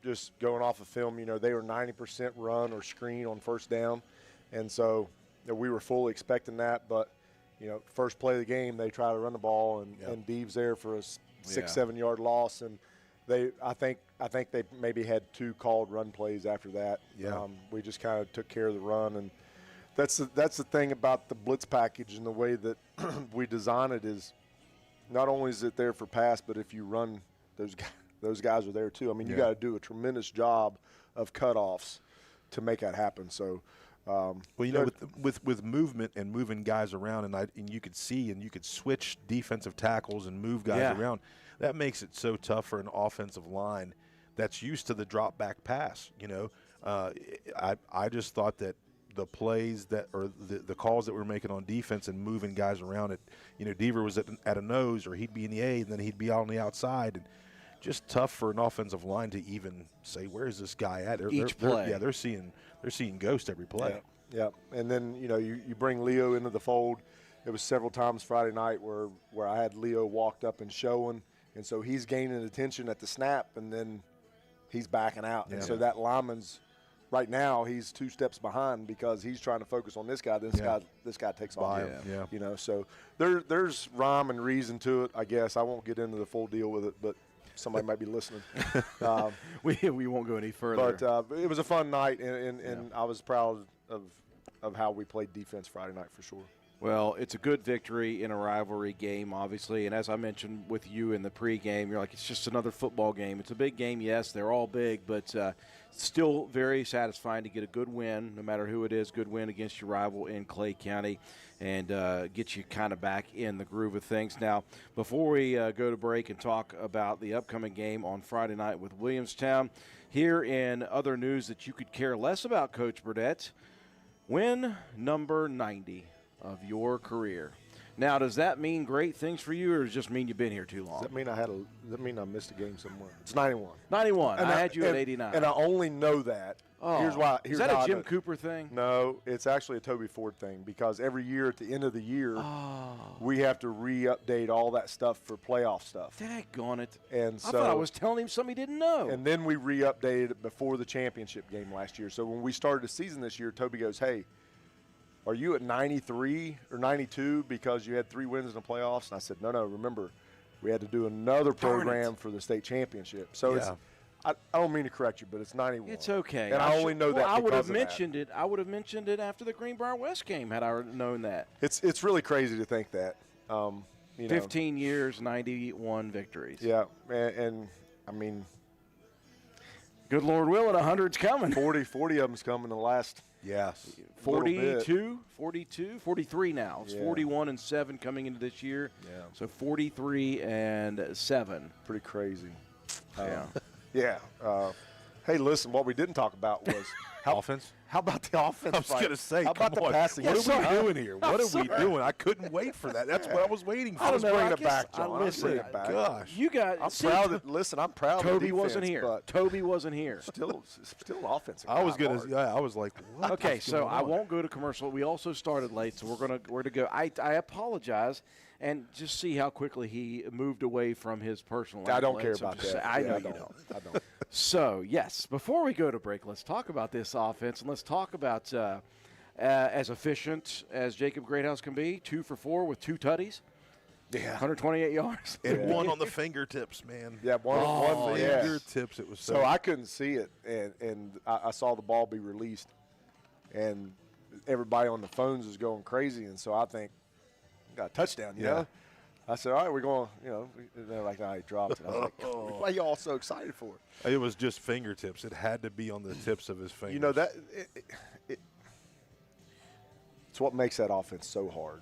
just going off of film, they were 90% run or screen on first down. And so we were fully expecting that. But, first play of the game, they try to run the ball, and Deeves there for a 6-7 yard loss. And I think they maybe had 2 called run plays after that. We just kind of took care of the run. And that's the thing about the blitz package and the way that we design it is not only is it there for pass, but if you run, those guys are there too. I mean, you got to do a tremendous job of cutoffs to make that happen. So, with movement and moving guys around, and you could see and you could switch defensive tackles and move guys around. That makes it so tough for an offensive line that's used to the drop back pass. I just thought that the plays the calls that we were making on defense and moving guys around it, Deaver was at a nose, or he'd be in the A and then he'd be on the outside, and just tough for an offensive line to even say, where's this guy at? Each play. They're seeing ghost every play. Yeah. And then you bring Leo into the fold. It was several times Friday night where I had Leo walked up and showing, and so he's gaining attention at the snap, and then he's backing out. And so that lineman's right now he's 2 steps behind because he's trying to focus on this guy. This guy takes by him. So there's rhyme and reason to it, I guess. I won't get into the full deal with it, but somebody might be listening. We won't go any further. But it was a fun night, and I was proud of how we played defense Friday night for sure. Well, it's a good victory in a rivalry game, obviously. And as I mentioned with you in the pregame, you're like, it's just another football game. It's a big game, yes, they're all big, but still very satisfying to get a good win, no matter who it is, good win against your rival in Clay County, and get you kind of back in the groove of things. Now, before we go to break and talk about the upcoming game on Friday night with Williamstown, here in other news that you could care less about, Coach Burdett, win number 90 of your career. Now, does that mean great things for you, or does it just mean you've been here too long? Does that mean I missed a game somewhere? It's 91. 91. And I had you at and- 89. And I only know that. Oh. Here's why. Is that how a I Jim know. Cooper thing? No, it's actually a Toby Ford thing because every year at the end of the year, Oh. we have to re-update all that stuff for playoff stuff. Daggone it. And I so thought I was telling him something he didn't know. And then we re-updated it before the championship game last year. So when we started the season this year, Toby goes, "Hey, are you at 93 or 92 because you had 3 wins in the playoffs?" And I said, No. Remember, we had to do another Darn it. program for the state championship. So it's. Yeah. I don't mean to correct you, but it's 91. It's okay. And I only know that I would because have of mentioned it. I would have mentioned it after the Greenbrier West game had I known that. that. It's really crazy to think that. You know, 15 years, 91 victories. Yeah, and I mean, Good Lord willing, 100's coming. 40 of them's coming in the last Yes. little bit. 42, 43 now. It's Yeah. 41 and 7 coming into this year. Yeah. So 43 and 7. Pretty crazy. Yeah. Yeah. Hey, listen, what we didn't talk about was Offense? How about the offense? I was going to say, how about come the on. passing? What game? are we doing here? What are we sorry. doing? I couldn't wait for that. That's what I was waiting for. I don't know. bring I it guess back, John. Listen, Bring it back. Gosh. You got. I'm see, proud. Listen, I'm proud. of the Toby defense, wasn't here. but Toby wasn't here. still an offensive. I was guy, going Mark. to, I was like, what? Okay, is so going I on? won't go to commercial. We also started late, so we're to go. I apologize, and just see how quickly he moved away from his personal. I don't care accolades. I'm about just that. saying- I Yeah, know you don't. I don't. So yes, before we go to break, let's talk about this offense, and let's talk about as efficient as Jacob Greathouse can be. 2 for 4 with 2 tutties, Yeah. 128 yards. And Yeah. one on the fingertips, man. Yeah. One. Yeah. Fingertips. It was So I couldn't see it, and I saw the ball be released, and everybody on the phones is going crazy, and so I think got a touchdown. You Yeah. know. I said, all right, we're going. You know, and they're like, no, he dropped it. I was like, why are y'all so excited for it? It was just fingertips. It had to be on the tips of his fingers. You know that it's what makes that offense so hard.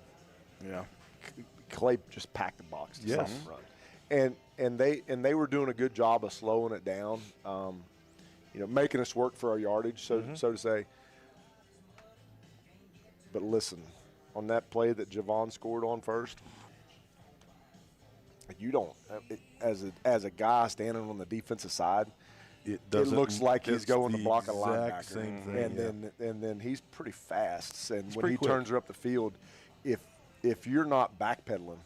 Yeah. Clay just packed the box to Yes. stop the run, and they were doing a good job of slowing it down, you know, making us work for our yardage, so to say. But listen, on that play that Javon scored on first, you don't as a guy standing on the defensive side. It doesn't- looks like he's it's going to the block a exact linebacker, same thing, and then he's pretty fast. And when pretty he quick. turns her up the field, if you're not backpedaling,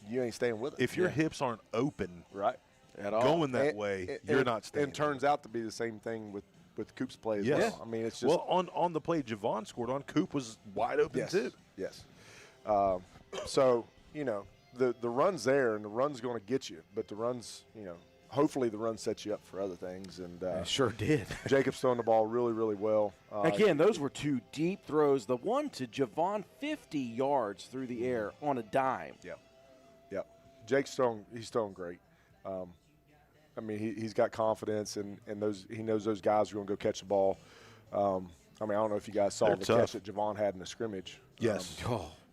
you ain't staying with it. If your hips aren't open right At all. going that And- way, and- you're not staying. And turns out to be the same thing with Coop's play as Yes. well. I mean, it's just well, on the play Javon scored on, Coop was wide open yes, too. yes. So you know the run's there, and the run's going to get you, but the run's hopefully the run sets you up for other things. And It sure did. Jacob's throwing the ball really, really well. Again, those were 2 deep throws. The one to Javon, 50 yards through the air on a dime. Yep. Jake's he's throwing great. I mean, he's got confidence, and he knows those guys are going to go catch the ball. I mean, I don't know if you guys saw They're the tough. catch that Javon had in the scrimmage. Yes.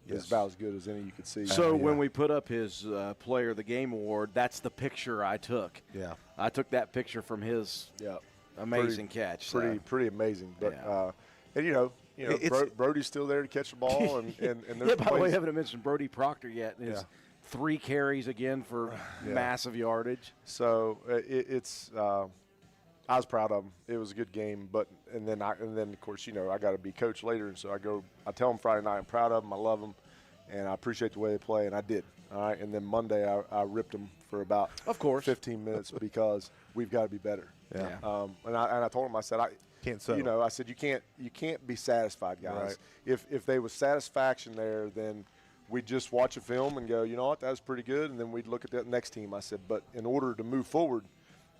It's about as good as any you could see. So Yeah. when we put up his Player of the Game award, that's the picture I took. Yeah. I took that picture from his yeah, amazing catch. so. pretty amazing. But Yeah. and you know, It's- Brody's still there to catch the ball, and Yeah, there's by the way, I plays- haven't mentioned Brody Proctor yet. And his Yeah. 3 carries again for massive yardage. So it's I was proud of him. It was a good game, and then of course I got to be coach later, and so I tell them Friday night I'm proud of them, I love them, and I appreciate the way they play, and I did. All right, and then Monday I ripped them for about Of course. 15 minutes because we've got to be better. Yeah. And I told them, I said Can't settle. I said you can't be satisfied, guys. Right. If there was satisfaction there, then we'd just watch a film and go, you know what, that was pretty good, and then we'd look at that next team. I said, but in order to move forward,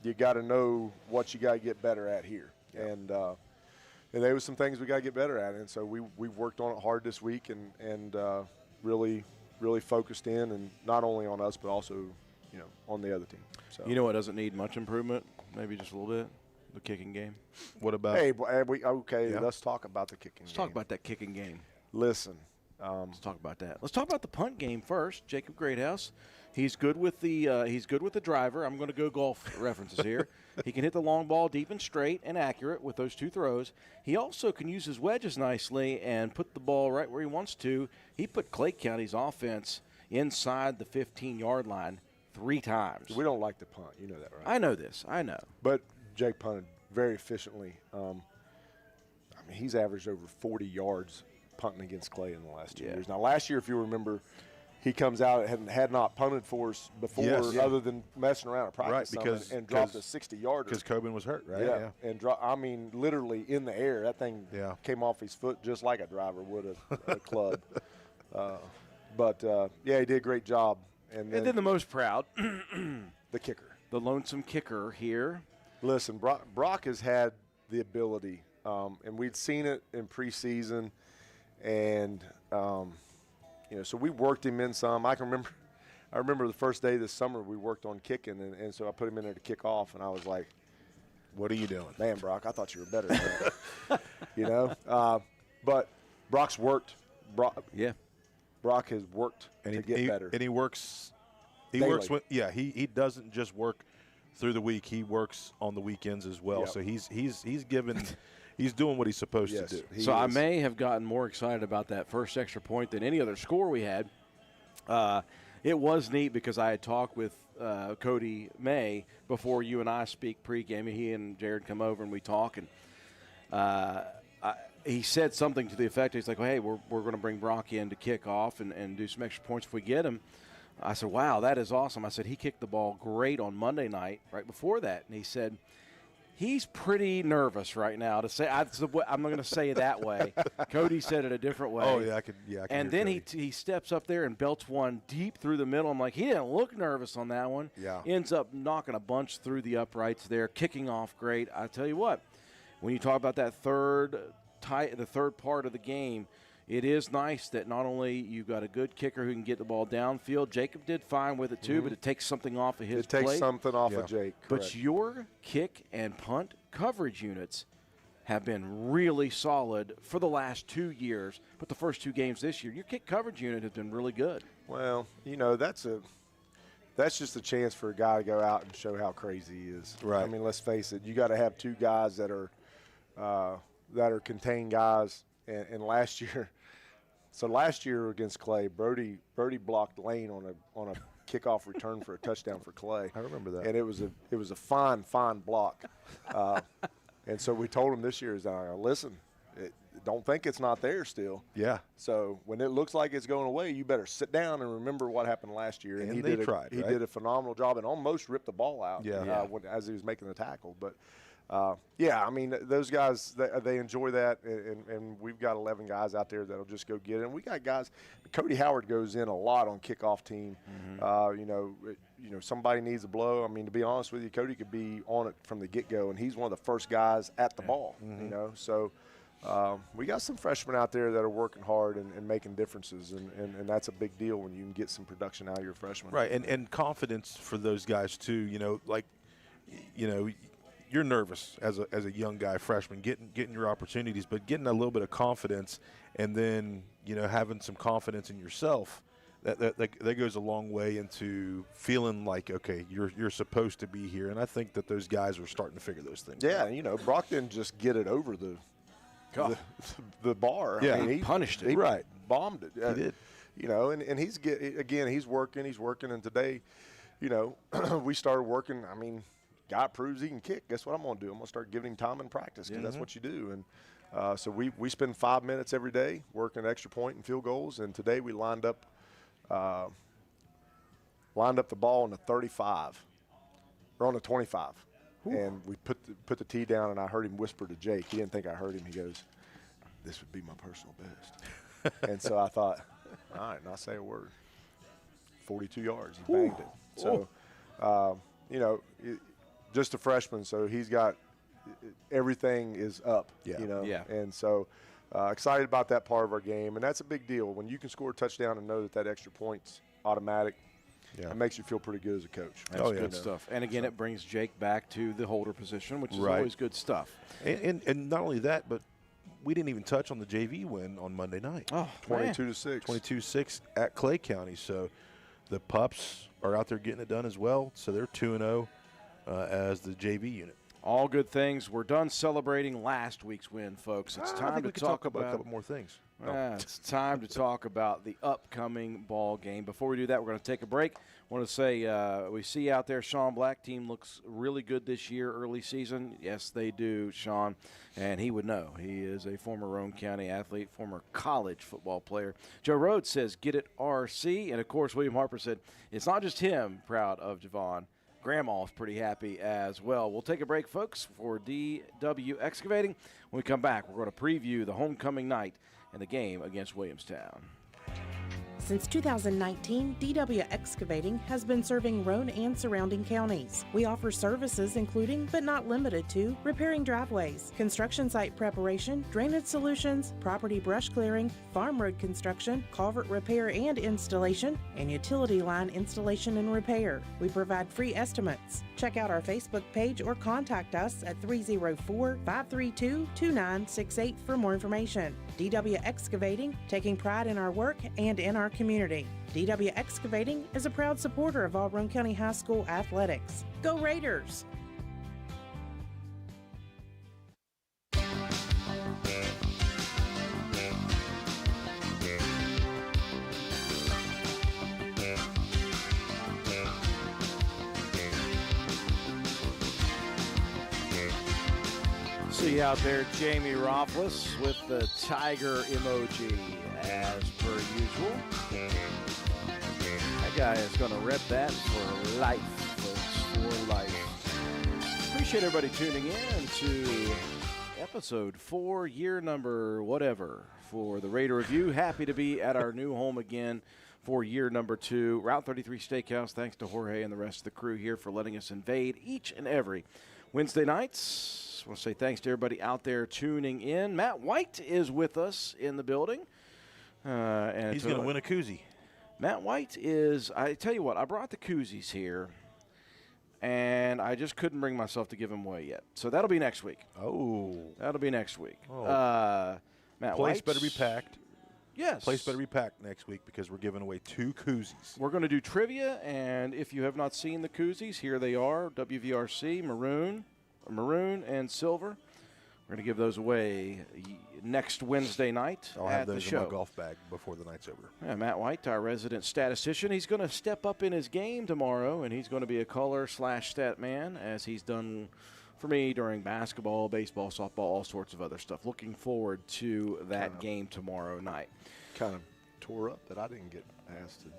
you got to know what you got to get better at here. And there was some things we got to get better at, and so we've worked on it hard this week, and really focused in, and not only on us but also on the other team. So You know what doesn't need much improvement? Maybe just a little bit? The kicking game. What about hey, let's talk about the kicking. Let's talk about that kicking game. Listen, Let's talk about that. Let's talk about the punt game first. Jacob Greathouse, he's good with the driver. I'm going to go golf references here. He can hit the long ball deep and straight and accurate with those 2 throws. He also can use his wedges nicely and put the ball right where he wants to. He put Clay County's offense inside the 15-yard line 3 times. We don't like to punt. You know that, right? I know this. I know. But Jake punted very efficiently. He's averaged over 40 yards punting against Clay in the last 2 years. Now, last year, if you remember, he comes out and had not punted for us before, other than messing around at practice, and dropped a 60-yarder because Coben was hurt, right? Yeah, and literally in the air, that thing came off his foot just like a driver would a club. He did a great job. And then the most proud, the kicker, the lonesome kicker here. Listen, Brock has had the ability, and we'd seen it in preseason, and so we worked him in some. I remember the first day this summer we worked on kicking, and so I put him in there to kick off, and I was like, "What are you doing, man, Brock? I thought you were better than that." But Brock's worked. Brock has worked to get better, and he works. He daily. works. He doesn't just work through the week. He works on the weekends as well. Yep. So he's given. He's doing what he's supposed to do. So I may have gotten more excited about that first extra point than any other score we had. It was neat because I had talked with Cody May before you and I speak pregame. He and Jared come over and we talk, and he said something to the effect, he's like, hey, we're going to bring Brock in to kick off and do some extra points if we get him. I said, wow, that is awesome. I said, he kicked the ball great on Monday night right before that. And he said, he's pretty nervous right now to say. I'm not going to say it that way. Cody said it a different way. Oh, yeah, I can and then he steps up there and belts one deep through the middle. I'm like, he didn't look nervous on that one. Yeah. Ends up knocking a bunch through the uprights there, kicking off great. I tell you what, when you talk about that the third part of the game, it is nice that not only you've got a good kicker who can get the ball downfield. Jacob did fine with it too, but it takes something off of his plate. It takes something off of Jake. But correct. your kick and punt coverage units have been really solid for the last 2 years. But the first 2 games this year, your kick coverage unit has been really good. Well, that's just a chance for a guy to go out and show how crazy he is. Right. I mean, let's face it. You got to have 2 guys that are contained guys. And last year. So last year against Clay, Brody blocked Lane on a kickoff return for a touchdown for Clay. I remember that. And it was a fine block. And so we told him this year, listen, don't think it's not there still. Yeah. So when it looks like it's going away, you better sit down and remember what happened last year. And he they did tried. He did a phenomenal job and almost ripped the ball out. As he was making the tackle, but. I mean, those guys, they enjoy that, and we've got 11 guys out there that'll just go get it. And we got guys. Cody Howard goes in a lot on kickoff team. Somebody needs a blow. I mean, to be honest with you, Cody could be on it from the get-go, and he's one of the first guys at the ball. So we got some freshmen out there that are working hard and making differences, and that's a big deal when you can get some production out of your freshmen. Right, and confidence for those guys too. You're nervous as a young guy, freshman, getting your opportunities, but getting a little bit of confidence, and then having some confidence in yourself. That goes a long way into feeling like, okay, you're supposed to be here, and I think that those guys are starting to figure those things out. Yeah, Brock didn't just get it over the bar. Yeah, I mean, he punished it. He bombed it. He did. And he's working, and today, we started working. I mean. Guy proves he can kick. Guess what I'm going to do? I'm going to start giving him time in practice because that's what you do. And so we spend 5 minutes every day working extra point and field goals. And today we lined up the ball on the 35 or on the 25. Ooh. And we put the tee down, and I heard him whisper to Jake. He didn't think I heard him. He goes, "This would be my personal best." And so I thought, all right, not say a word. 42 yards. He banged it. So, just a freshman, so he's got everything is up. Yeah. And so excited about that part of our game, and that's a big deal when you can score a touchdown and know that extra point's automatic. Yeah. It makes you feel pretty good as a coach. That's good stuff. And again, it brings Jake back to the holder position, which is always good stuff. And not only that, but we didn't even touch on the JV win on Monday night. Oh, man. 22-6. 22-6 at Clay County. So the Pups are out there getting it done as well. So they're 2-0 as the JV unit. All good things. We're done celebrating last week's win, folks. It's I time think to we could talk about a about couple more things. It's time to talk about the upcoming ball game. Before we do that, we're going to take a break. I want to say we see out there Sean Black team looks really good this year, early season. Yes, they do, Sean, and he would know. He is a former Roane County athlete, former college football player. Joe Rhodes says, get it RC. And, of course, William Harper said, it's not just him proud of Javon. Grandma's pretty happy as well. We'll take a break, folks, for DW Excavating. When we come back, we're going to preview the homecoming night and the game against Williamstown. Since 2019, DW Excavating has been serving Roane and surrounding counties. We offer services including, but not limited to, repairing driveways, construction site preparation, drainage solutions, property brush clearing, farm road construction, culvert repair and installation, and utility line installation and repair. We provide free estimates. Check out our Facebook page or contact us at 304-532-2968 for more information. DW Excavating, taking pride in our work and in our community. DW Excavating is a proud supporter of all Roane County High School athletics. Go Raiders! See out there, Jamie Rofflis with the tiger emoji, as per usual. That guy is going to rep that for life, folks, for life. Appreciate everybody tuning in to episode 4, year number whatever, for the Raider Review. Happy to be at our new home again for year number 2. Route 33 Steakhouse, thanks to Jorge and the rest of the crew here for letting us invade each and every Wednesday nights. I want to say thanks to everybody out there tuning in. Matt White is with us in the building. And He's going to win a koozie. Matt White is, I tell you what, I brought the koozies here, and I just couldn't bring myself to give them away yet. So that'll be next week. Oh. That'll be next week. Oh. Matt Place White's, better be packed. Yes. Place better be packed next week because we're giving away 2 koozies. We're going to do trivia, and if you have not seen the koozies, here they are, WVRC, maroon and silver. We're going to give those away next Wednesday night I'll at have the those show. in my golf bag before the night's over. Yeah, Matt White, our resident statistician, he's going to step up in his game tomorrow, and he's going to be a color/stat man, as he's done for me during basketball, baseball, softball, all sorts of other stuff. Looking forward to that game tomorrow night. Kind of tore up that I didn't get asked to.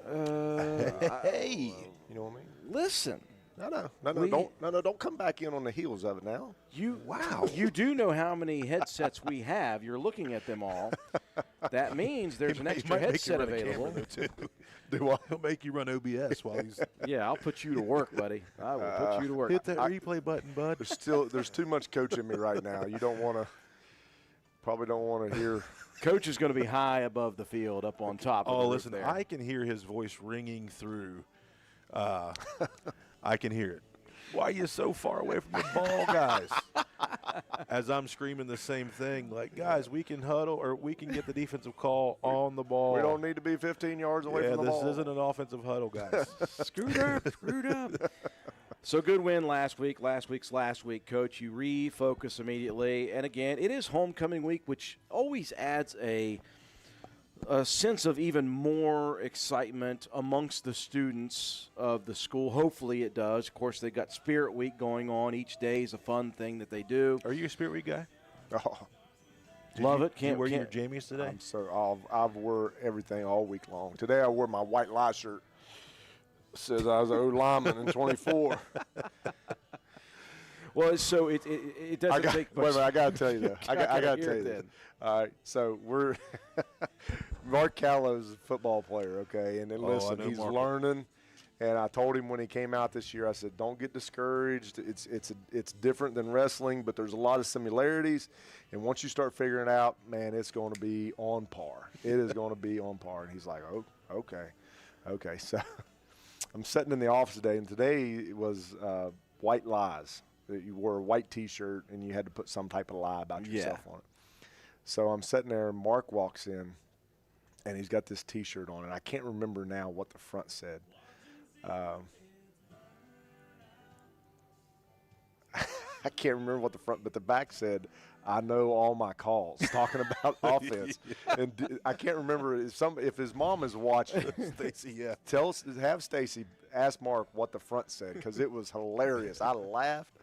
Hey. You know what I mean? Listen. No, don't come back in on the heels of it now. You do know how many headsets we have. You're looking at them all. That means there's an extra headset available. Do I? He'll make you run OBS while he's. Yeah, I'll put you to work, buddy. I will put you to work. Hit that replay button, bud. There's too much coach in me right now. You probably don't want to hear. Coach is going to be high above the field, up on top. Of the roof listen, there. I can hear his voice ringing through. I can hear it. Why are you so far away from the ball, guys? As I'm screaming the same thing, like, guys, we can huddle or we can get the defensive call on the ball. We don't need to be 15 yards away from the ball. This isn't an offensive huddle, guys. Screwed up. So good win last week. Last week, Coach. You refocus immediately. And, again, it is homecoming week, which always adds a sense of even more excitement amongst the students of the school. Hopefully it does. Of course, they got Spirit Week going on. Each day is a fun thing that they do. Are you a Spirit Week guy? Oh, Love it. Can't wear your jammies today? I've wore everything all week long. Today I wore my white lie shirt. It says I was an O-lineman in 24. Well, so it doesn't take much. Wait a minute, I got to tell you, though. I got to tell you this. All right, so we're Mark Callow's a football player, okay? And then listen, he's learning. And I told him when he came out this year, I said, don't get discouraged. It's different than wrestling, but there's a lot of similarities. And once you start figuring it out, man, it's going to be on par. It is going to be on par. And he's like, oh, okay. So I'm sitting in the office today, and today was white lies. You wore a white T-shirt, and you had to put some type of lie about yourself on it. So I'm sitting there, and Mark walks in, and he's got this T-shirt on, and I can't remember now what the front said. I can't remember what the front, but the back said, "I know all my calls," talking about offense. And I can't remember if his mom is watching. Stacy, yeah. Have Stacy ask Mark what the front said, because it was hilarious. I laughed.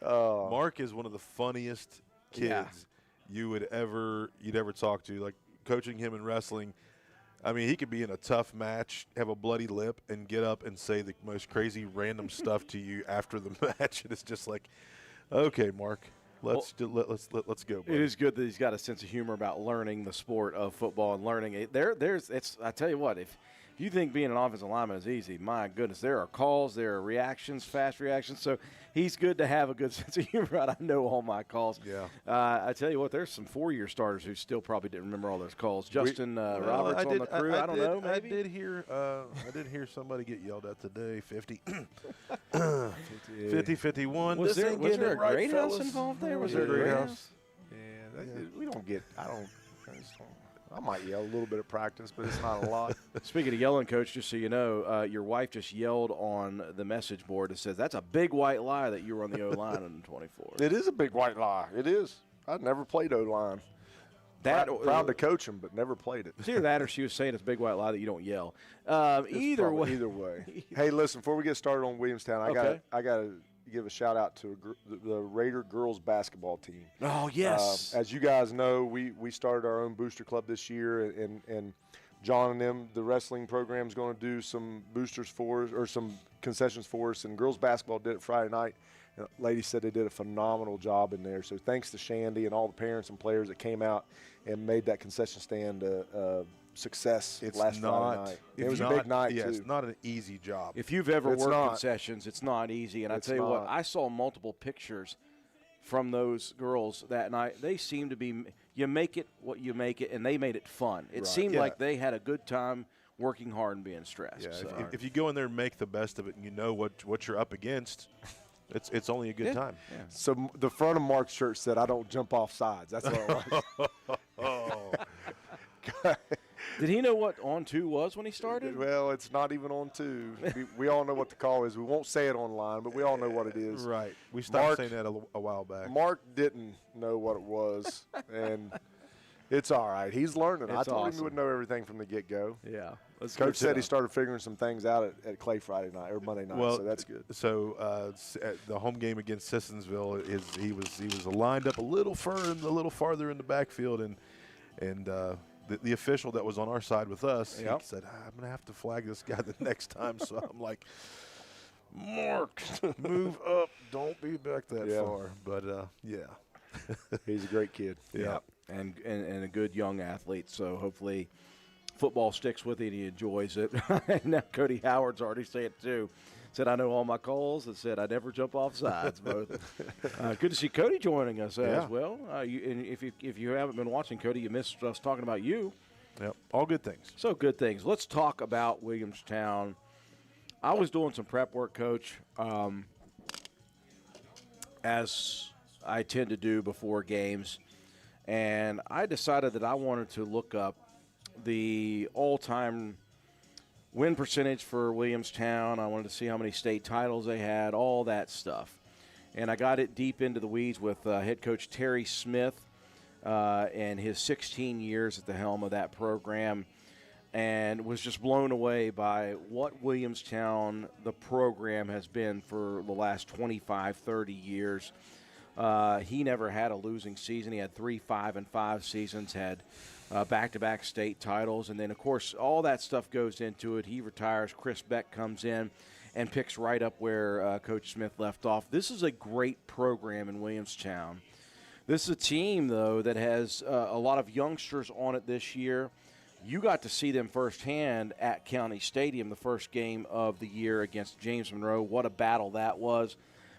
Mark is one of the funniest kids you'd ever talk to. Like, coaching him in wrestling, I mean, he could be in a tough match, have a bloody lip, and get up and say the most crazy random stuff to you after the match. And it's just like, okay, Mark, let's go. Buddy. It is good that he's got a sense of humor about learning the sport of football and learning it. I tell you what, if you think being an offensive lineman is easy, my goodness, there are calls, there are reactions, fast reactions. So he's good to have a good sense of humor. I know all my calls. Yeah. I tell you what, there's some 4-year starters who still probably didn't remember all those calls. Justin Roberts on the crew. I don't know. Maybe I did hear somebody get yelled at today. 50, 51. Was there a right, great house fellas. involved there? Was Yeah. there a great house? Yeah, we don't get. I might yell a little bit at practice, but it's not a lot. Speaking of yelling, Coach, just so you know, your wife just yelled on the message board that says, "That's a big white lie that you were on the O-line in 24." It is a big white lie. It is. I never played O-line. Proud to coach him, but never played it. It's either that or she was saying it's a big white lie that you don't yell. Either way. Hey, listen, before we get started on Williamstown, Okay. I got to give a shout out to the Raider girls basketball team. Oh, yes. As you guys know, we started our own booster club this year, and John and them, the wrestling program, is going to do some boosters for us, or some concessions for us, and girls basketball did it Friday night. And ladies said they did a phenomenal job in there. So thanks to Shandy and all the parents and players that came out and made that concession stand a success last Friday night. It was a big night, yeah, too. it's not an easy job. If you've ever It's worked not. concessions, it's not easy. And I It's tell you what, not. I saw multiple pictures from those girls that night. They seemed to be – you make it what you make it, and they made it fun. It seemed Yeah. like they had a good time working hard and being stressed. Yeah, So. if you go in there and make the best of it and you know what you're up against, it's only a good time. Yeah. So the front of Mark's shirt said, "I don't jump off sides." That's what it was. Oh, Did he know what on 2 was when he started? Well, it's not even on 2. We all know what the call is. We won't say it online, but we all know what it is. right. We stopped Mark- saying that a while back. Mark didn't know what it was, and it's all right. He's learning. I It's told him awesome. he would know everything from the get-go. Yeah. That's Coach good to said he know. started figuring some things out at Clay Friday night or Monday night, Well, so that's good. So at the home game against Sissonsville, he was lined up a little farther in the backfield, and the official that was on our side with us, Yep. he said, "I'm gonna have to flag this guy the next time." So I'm like, "Mark, move up, don't be back that Yeah. far." But yeah, He's a great kid. yeah. And a good young athlete. So hopefully football sticks with it. He enjoys it. Now Cody Howard's already said it too. Said, "I know all my calls." And said, "I never jump off sides." Both. Good to see Cody joining us Yeah. as well. And if you haven't been watching, Cody, you missed us talking about you. Yep, all good things. So good things. Let's talk about Williamstown. I was doing some prep work, Coach, as I tend to do before games. And I decided that I wanted to look up the all-time win percentage for Williamstown. I wanted to see how many state titles they had, all that stuff. And I got it deep into the weeds with head coach Terry Smith and his 16 years at the helm of that program, and was just blown away by what Williamstown, the program, has been for the last 25, 30 years. He never had a losing season. He had 3 5-5 seasons, had back-to-back state titles. And then, of course, all that stuff goes into it. He retires. Chris Beck comes in and picks right up where Coach Smith left off. This is a great program in Williamstown. This is a team, though, that has a lot of youngsters on it this year. You got to see them firsthand at County Stadium the first game of the year against James Monroe. What a battle that was.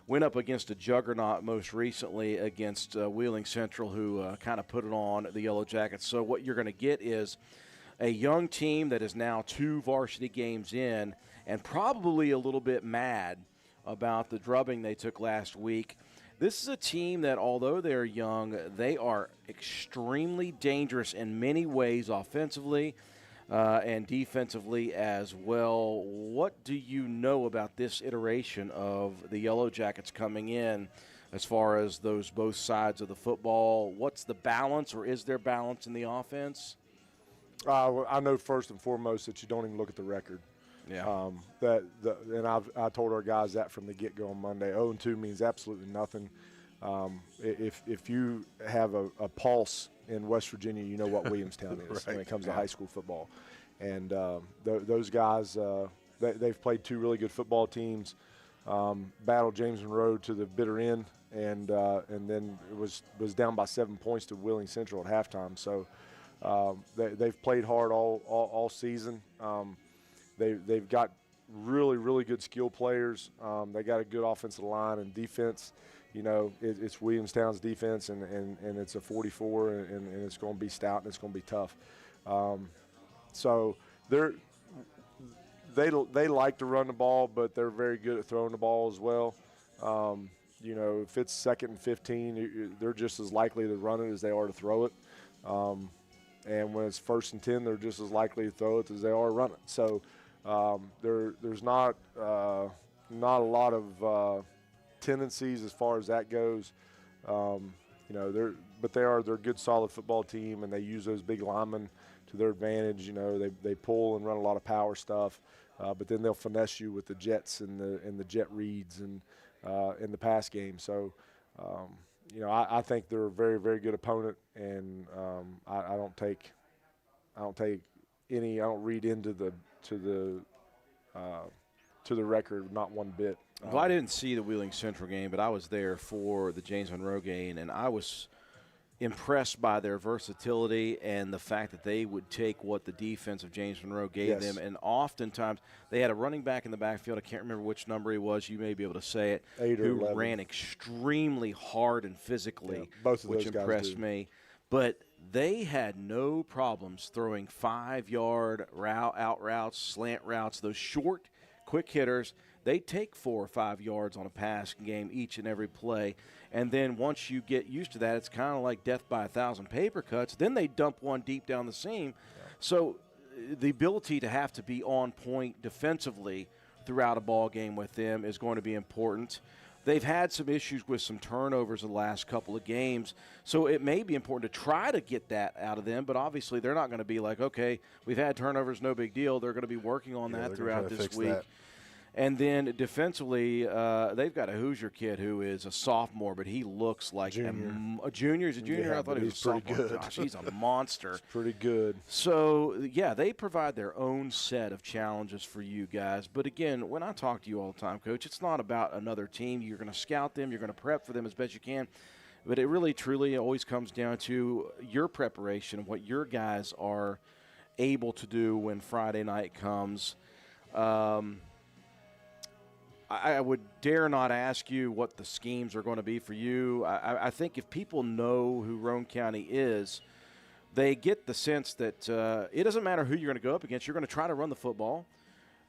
Went up against a juggernaut most recently against Wheeling Central, who kind of put it on the Yellow Jackets. So what you're going to get is a young team that is now 2 varsity games in and probably a little bit mad about the drubbing they took last week. This is a team that, although they're young, they are extremely dangerous in many ways offensively and defensively as well. What do you know about this iteration of the Yellow Jackets coming in as far as those both sides of the football? What's the balance, or is there balance in the offense? Well, I know first and foremost that you don't even look at the record. Yeah. And I told our guys that from the get-go on Monday. 0-2 means absolutely nothing. If you have a pulse in West Virginia, you know what Williamstown is when it comes to high school football. And those guys, they've played two really good football teams, battled James Monroe to the bitter end, and then it was down by 7 points to Wheeling Central at halftime. So they've played hard all season. They've got really, really good skill players. They got a good offensive line and defense. You know, it's Williamstown's defense, and it's a 44, and it's going to be stout and it's going to be tough. So they like to run the ball, but they're very good at throwing the ball as well. You know, if it's 2nd and 15, they're just as likely to run it as they are to throw it. And when it's 1st and 10, they're just as likely to throw it as they are to run it. So there's not a lot of tendencies as far as that goes. You know, they're a good, solid football team, and they use those big linemen to their advantage. You know, they pull and run a lot of power stuff, but then they'll finesse you with the jets and the jet reads and in the pass game. So, you know, I think they're a very, very good opponent, and I don't read into the record, not one bit. Well, I didn't see the Wheeling Central game, but I was there for the James Monroe game, and I was impressed by their versatility and the fact that they would take what the defense of James Monroe gave them, and oftentimes they had a running back in the backfield. I can't remember which number he was. You may be able to say it. 8 or who 11. ran extremely hard and physically, both of which those guys impressed do. me. But they had no problems throwing 5-yard out routes, slant routes, those short, quick hitters. They take 4 or 5 yards on a pass game each and every play. And then once you get used to that, it's kind of like death by 1,000 paper cuts. Then they dump one deep down the seam. So the ability to have to be on point defensively throughout a ball game with them is going to be important. They've had some issues with some turnovers the last couple of games, so it may be important to try to get that out of them, but obviously they're not going to be like, okay, we've had turnovers, no big deal. They're going to be working on that throughout this week. And then defensively, they've got a Hoosier kid who is a sophomore, but he looks like a junior. He's a junior. Yeah, I thought he was pretty sophomore. good. Gosh, he's a monster. It's pretty good. So, yeah, they provide their own set of challenges for you guys. But, again, when I talk to you all the time, Coach, it's not about another team. You're going to scout them. You're going to prep for them as best you can. But it really, truly always comes down to your preparation, what your guys are able to do when Friday night comes. I would dare not ask you what the schemes are going to be for you. I think if people know who Roane County is, they get the sense that it doesn't matter who you're going to go up against. You're going to try to run the football.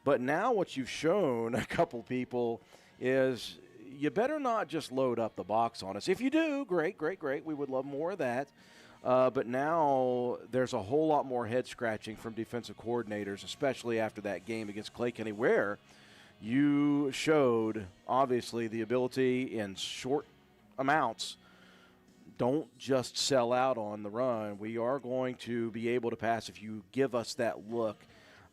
But now what you've shown a couple people is you better not just load up the box on us. If you do, great. We would love more of that. But now there's a whole lot more head-scratching from defensive coordinators, especially after that game against Clay County, where you showed, obviously, the ability in short amounts. Don't just sell out on the run. We are going to be able to pass if you give us that look.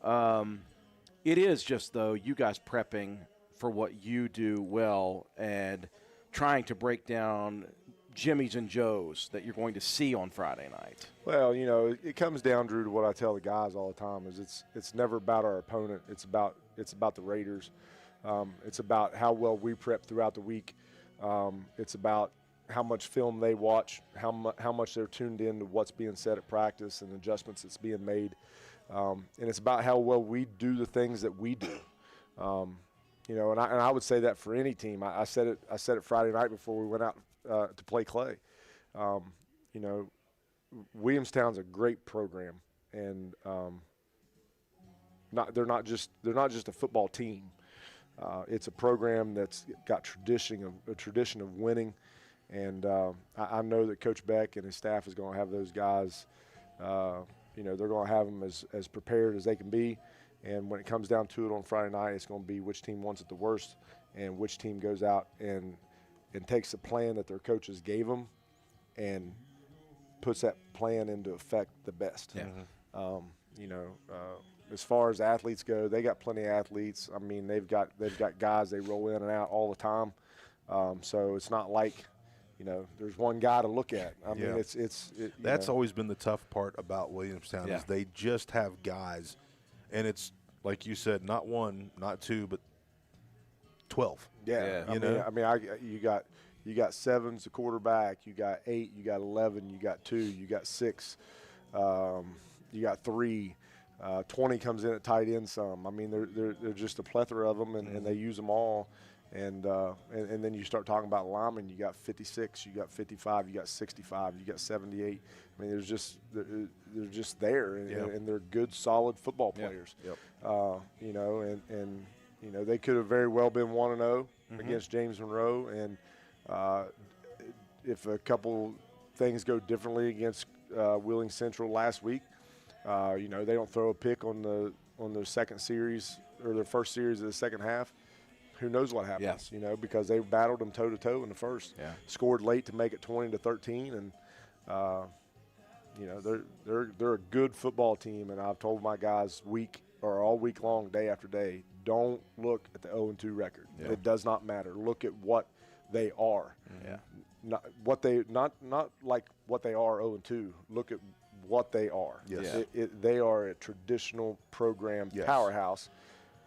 It is just, though, you guys prepping for what you do well and trying to break down Jimmy's and Joe's that you're going to see on Friday night. Well, you know, it comes down, Drew, to what I tell the guys all the time is it's never about our opponent. It's about the Raiders. It's about how well we prep throughout the week. It's about how much film they watch, how much they're tuned in to what's being said at practice and adjustments that's being made. And it's about how well we do the things that we do. You know, and I would say that for any team. I said it Friday night before we went out to play Clay. You know, Williamstown's a great program, and they're not just a football team. It's a program that's got a tradition of winning. And I know that Coach Beck and his staff is going to have those guys, they're going to have them as prepared as they can be. And when it comes down to it on Friday night, it's going to be which team wants it the worst and which team goes out and takes the plan that their coaches gave them and puts that plan into effect the best. Yeah. As far as athletes go, they got plenty of athletes. I mean, they've got guys they roll in and out all the time. So it's not like, there's one guy to look at. I mean, that's always been the tough part about Williamstown is they just have guys, and it's like you said, not one, not two, but 12. Yeah. You got 7's a quarterback. You got 8. You got 11. You got 2. You got 6. You got 3. 20 comes in at tight end some. I mean, they're just a plethora of them, and they use them all. And then you start talking about linemen. You got 56. You got 55. You got 65. You got 78. I mean, they're just there, and they're good, solid football players. Yep. They could have very well been 1-0 against James Monroe, and if a couple things go differently against Wheeling Central last week, they don't throw a pick on the second series or their first series of the second half. Who knows what happens? Yeah. Because they battled them toe to toe in the first. Yeah. Scored late to make it 20-13, and they're a good football team. And I've told my guys all week long, day after day, don't look at the 0-2 record. Yeah. It does not matter. Look at what they are. Yeah. Not like what they are 0-2. Look at what they are. Yes. Yeah. They are a traditional program powerhouse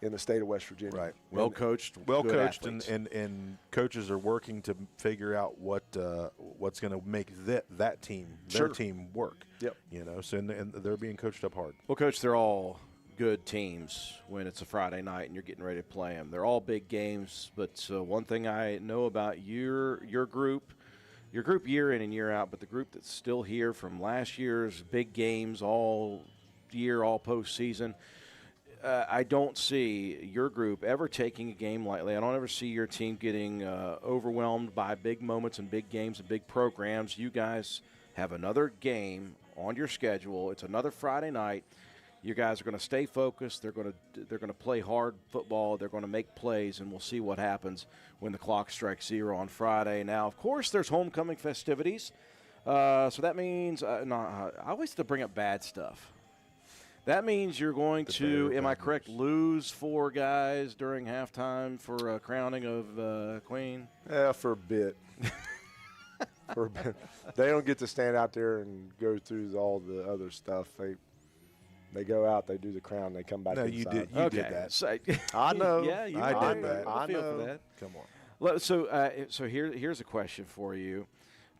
in the state of West Virginia. Right. Well coached, and coaches are working to figure out what's going to make that team, their team work. Yep. So and they're being coached up hard. Well, Coach, they're all good teams when it's a Friday night and you're getting ready to play them. They're all big games, but one thing I know about your group year in and year out, but the group that's still here from last year's big games all year, all postseason, I don't see your group ever taking a game lightly. I don't ever see your team getting overwhelmed by big moments and big games and big programs. You guys have another game on your schedule. It's another Friday night. You guys are going to stay focused. They're going to play hard football. They're going to make plays, and we'll see what happens when the clock strikes 0 on Friday. Now, of course, there's homecoming festivities, so that means I always have to bring up bad stuff. That means you're going to, am I correct, lose 4 guys during halftime for a crowning of Queen? Yeah, for a bit. For a bit. They don't get to stand out there and go through all the other stuff. They go out, they do the crown, they come back inside. You did that. So, I know. Yeah, you I did that. I feel know. for that. Come on. So here's a question for you.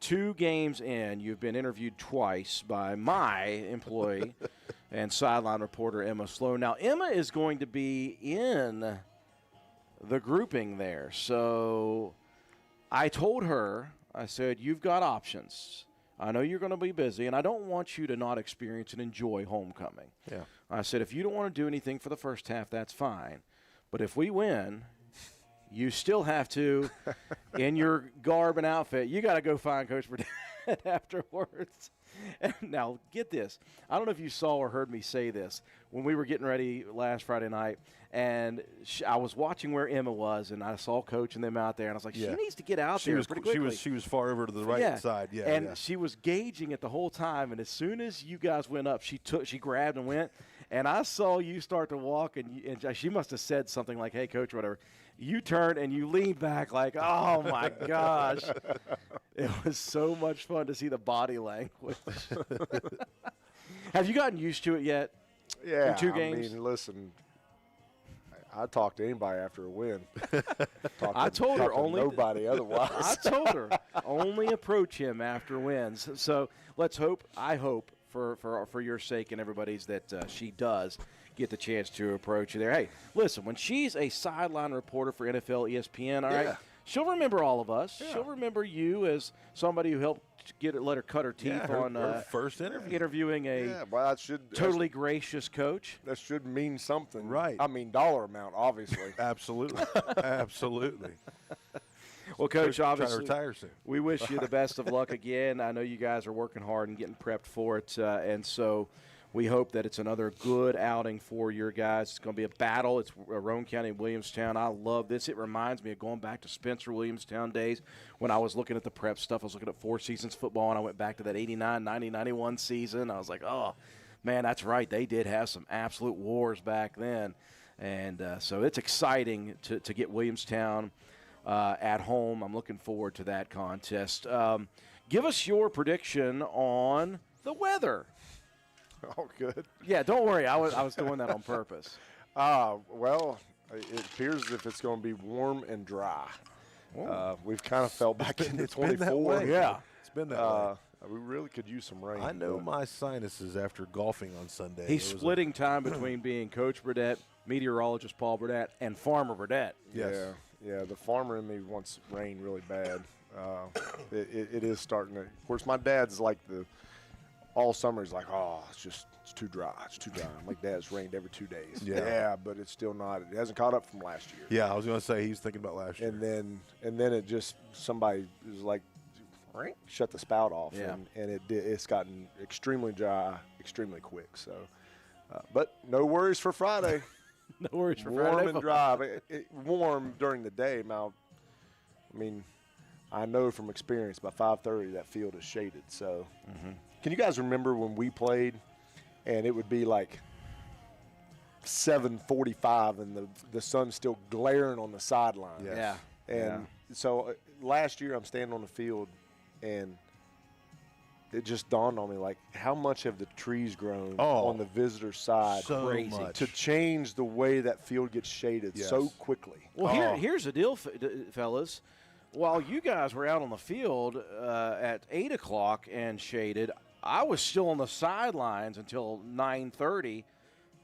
2 games in, you've been interviewed twice by my employee and sideline reporter Emma Sloan. Now, Emma is going to be in the grouping there. So I told her, I said, you've got options. I know you're going to be busy, and I don't want you to not experience and enjoy homecoming. Yeah. I said, if you don't want to do anything for the first half, that's fine. But if we win, you still have to, in your garb and outfit, you got to go find Coach Burdett afterwards. And now, get this. I don't know if you saw or heard me say this when we were getting ready last Friday night, and I was watching where Emma was, and I saw Coach and them out there, and I was like, she needs to get out there pretty quickly. She was far over to the right side. Yeah, and she was gauging it the whole time, and as soon as you guys went up, she grabbed and went, and I saw you start to walk, and she must have said something like, hey, Coach, whatever. You turned and you leaned back like, oh, my gosh. It was so much fun to see the body language. Have you gotten used to it yet? Yeah. In 2 games? I mean, listen, I talk to anybody after a win. I told her only nobody otherwise. I told her only approach him after wins. So let's hope. I hope for your sake and everybody's that she does get the chance to approach you there. Hey, listen, when she's a sideline reporter for NFL ESPN, all right, she'll remember all of us. Yeah. She'll remember you as somebody who helped let her cut her teeth on her first interview. Interviewing a totally gracious coach. That should mean something. Right. I mean, dollar amount, obviously. Absolutely. Absolutely. Well, Coach, Trying to obviously, retire soon. we wish you the best of luck again. I know you guys are working hard and getting prepped for it, and so we hope that it's another good outing for your guys. It's going to be a battle. It's Roane County, Williamstown. I love this. It reminds me of going back to Spencer, Williamstown days when I was looking at the prep stuff. I was looking at Four Seasons football, and I went back to that 89, 90, 91 season. I was like, oh, man, that's right. They did have some absolute wars back then. And so it's exciting to get Williamstown at home. I'm looking forward to that contest. Give us your prediction on the weather. Oh, good. Yeah, don't worry. I was doing that on purpose. Well, it appears as if it's going to be warm and dry. We've kind of fell back into It's been that 24. way. Yeah. It's been that way. We really could use some rain. I know but- my sinuses after golfing on Sunday. He's It was splitting time between being Coach Burdett, meteorologist Paul Burdett, and Farmer Burdett. Yes. Yeah. The farmer in me wants rain really bad. It is starting to. Of course, my dad's like all summer. He's like, oh, it's too dry. It's too dry. I'm like, Dad, it's rained every 2 days. Yeah. But it's still not. It hasn't caught up from last year. Yeah, I was going to say he's thinking about last year. And then it just somebody was like, shut the spout off. Yeah. And it's gotten extremely dry, extremely quick. So, but no worries for Friday. No worries for Warm Friday and football. dry. But warm during the day. Now, I mean, I know from experience by 5:30 that field is shaded. So, Can you guys remember when we played, and it would be like 7:45 and the sun's still glaring on the sideline? Yes. Yeah. And so last year I'm standing on the field, and it just dawned on me, like, how much have the trees grown on the visitor side So much. to change the way that field gets shaded so quickly? Well, here's the deal, fellas. While you guys were out on the field at 8 o'clock and shaded, I was still on the sidelines until 9:30,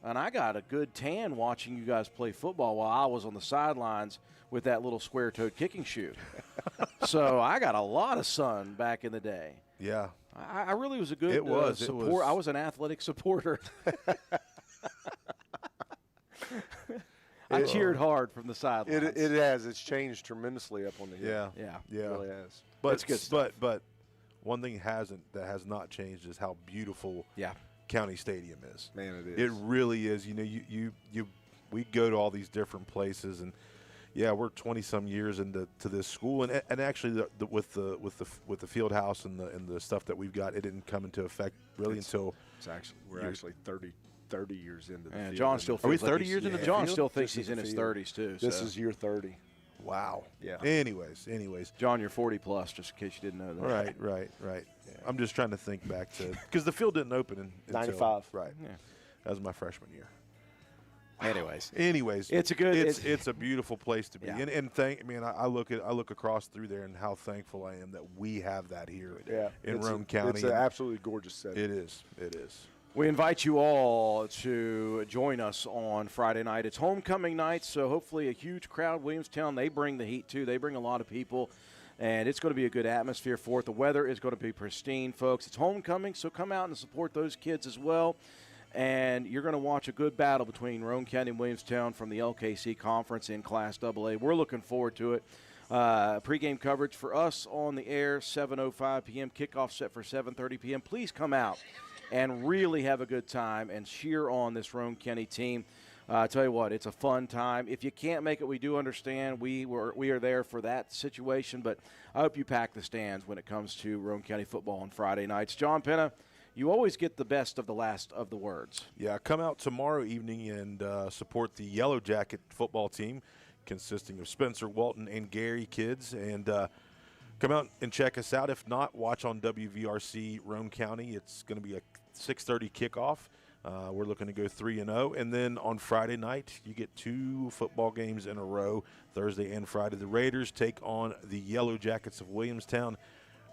and I got a good tan watching you guys play football while I was on the sidelines with that little square-toed kicking shoe. So I got a lot of sun back in the day. Yeah. I really was a good support. I was an athletic supporter. I cheered hard from the sidelines. It has. It's changed tremendously up on the hill. Yeah. Yeah. It really has. But That's good stuff. But one thing that has not changed is how beautiful Yeah. County Stadium is. Man, it is. It really is. You know, we go to all these different places, and yeah, we're 20-some years into this school, and actually with the field house and the stuff that we've got, it didn't come into effect really until We're actually 30 years into the And field. John still Are we feels like 30 he's- years into the John field? still thinks Just he's in into his the field. 30s too. This so. is year 30. wow. Yeah. Anyways, John, you're 40 plus, just in case you didn't know that. right. I'm just trying to think back to because the field didn't open until 95. Right. Yeah. That was my freshman year. Anyways, it's a good- it's a beautiful place to be. Yeah. And I look across through there and how thankful I am that we have that here Yeah. in It's Roane a- County. It's an absolutely gorgeous setting. It is. we invite you all to join us on Friday night. It's homecoming night, so hopefully a huge crowd. Williamstown, they bring the heat too. They bring a lot of people, and it's going to be a good atmosphere for it. The weather is going to be pristine, folks. It's homecoming, so come out and support those kids as well. And you're going to watch a good battle between Roane County and Williamstown from the LKC Conference in Class AA. We're looking forward to it. Pre-game coverage for us on the air, 7:05 p.m. Kickoff set for 7:30 p.m. Please come out and really have a good time and cheer on this Roane County team. I tell you what, it's a fun time. If you can't make it, we do understand. We are there for that situation, but I hope you pack the stands when it comes to Roane County football on Friday nights. John Penna, you always get the best of the last of the words. Yeah, come out tomorrow evening and support the Yellow Jacket football team, consisting of Spencer, Walton, and Gary kids. And come out and check us out. If not, watch on WVRC Roane County. It's going to be a 6:30 kickoff. We're looking to go 3-0. And then on Friday night, you get 2 football games in a row, Thursday and Friday. The Raiders take on the Yellow Jackets of Williamstown.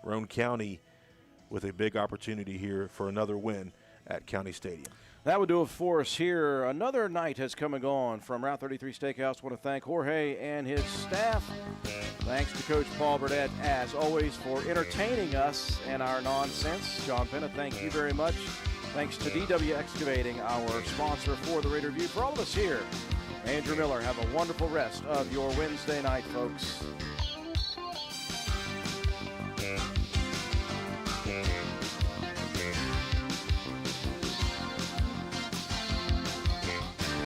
Roane County with a big opportunity here for another win at County Stadium. That would do it for us here. Another night has come and gone from Route 33 Steakhouse. I want to thank Jorge and his staff. Thanks to Coach Paul Burdett, as always, for entertaining us and our nonsense. John Penna, thank you very much. Thanks to DW Excavating, our sponsor for the Raider Review. For all of us here, Andrew Miller, have a wonderful rest of your Wednesday night, folks.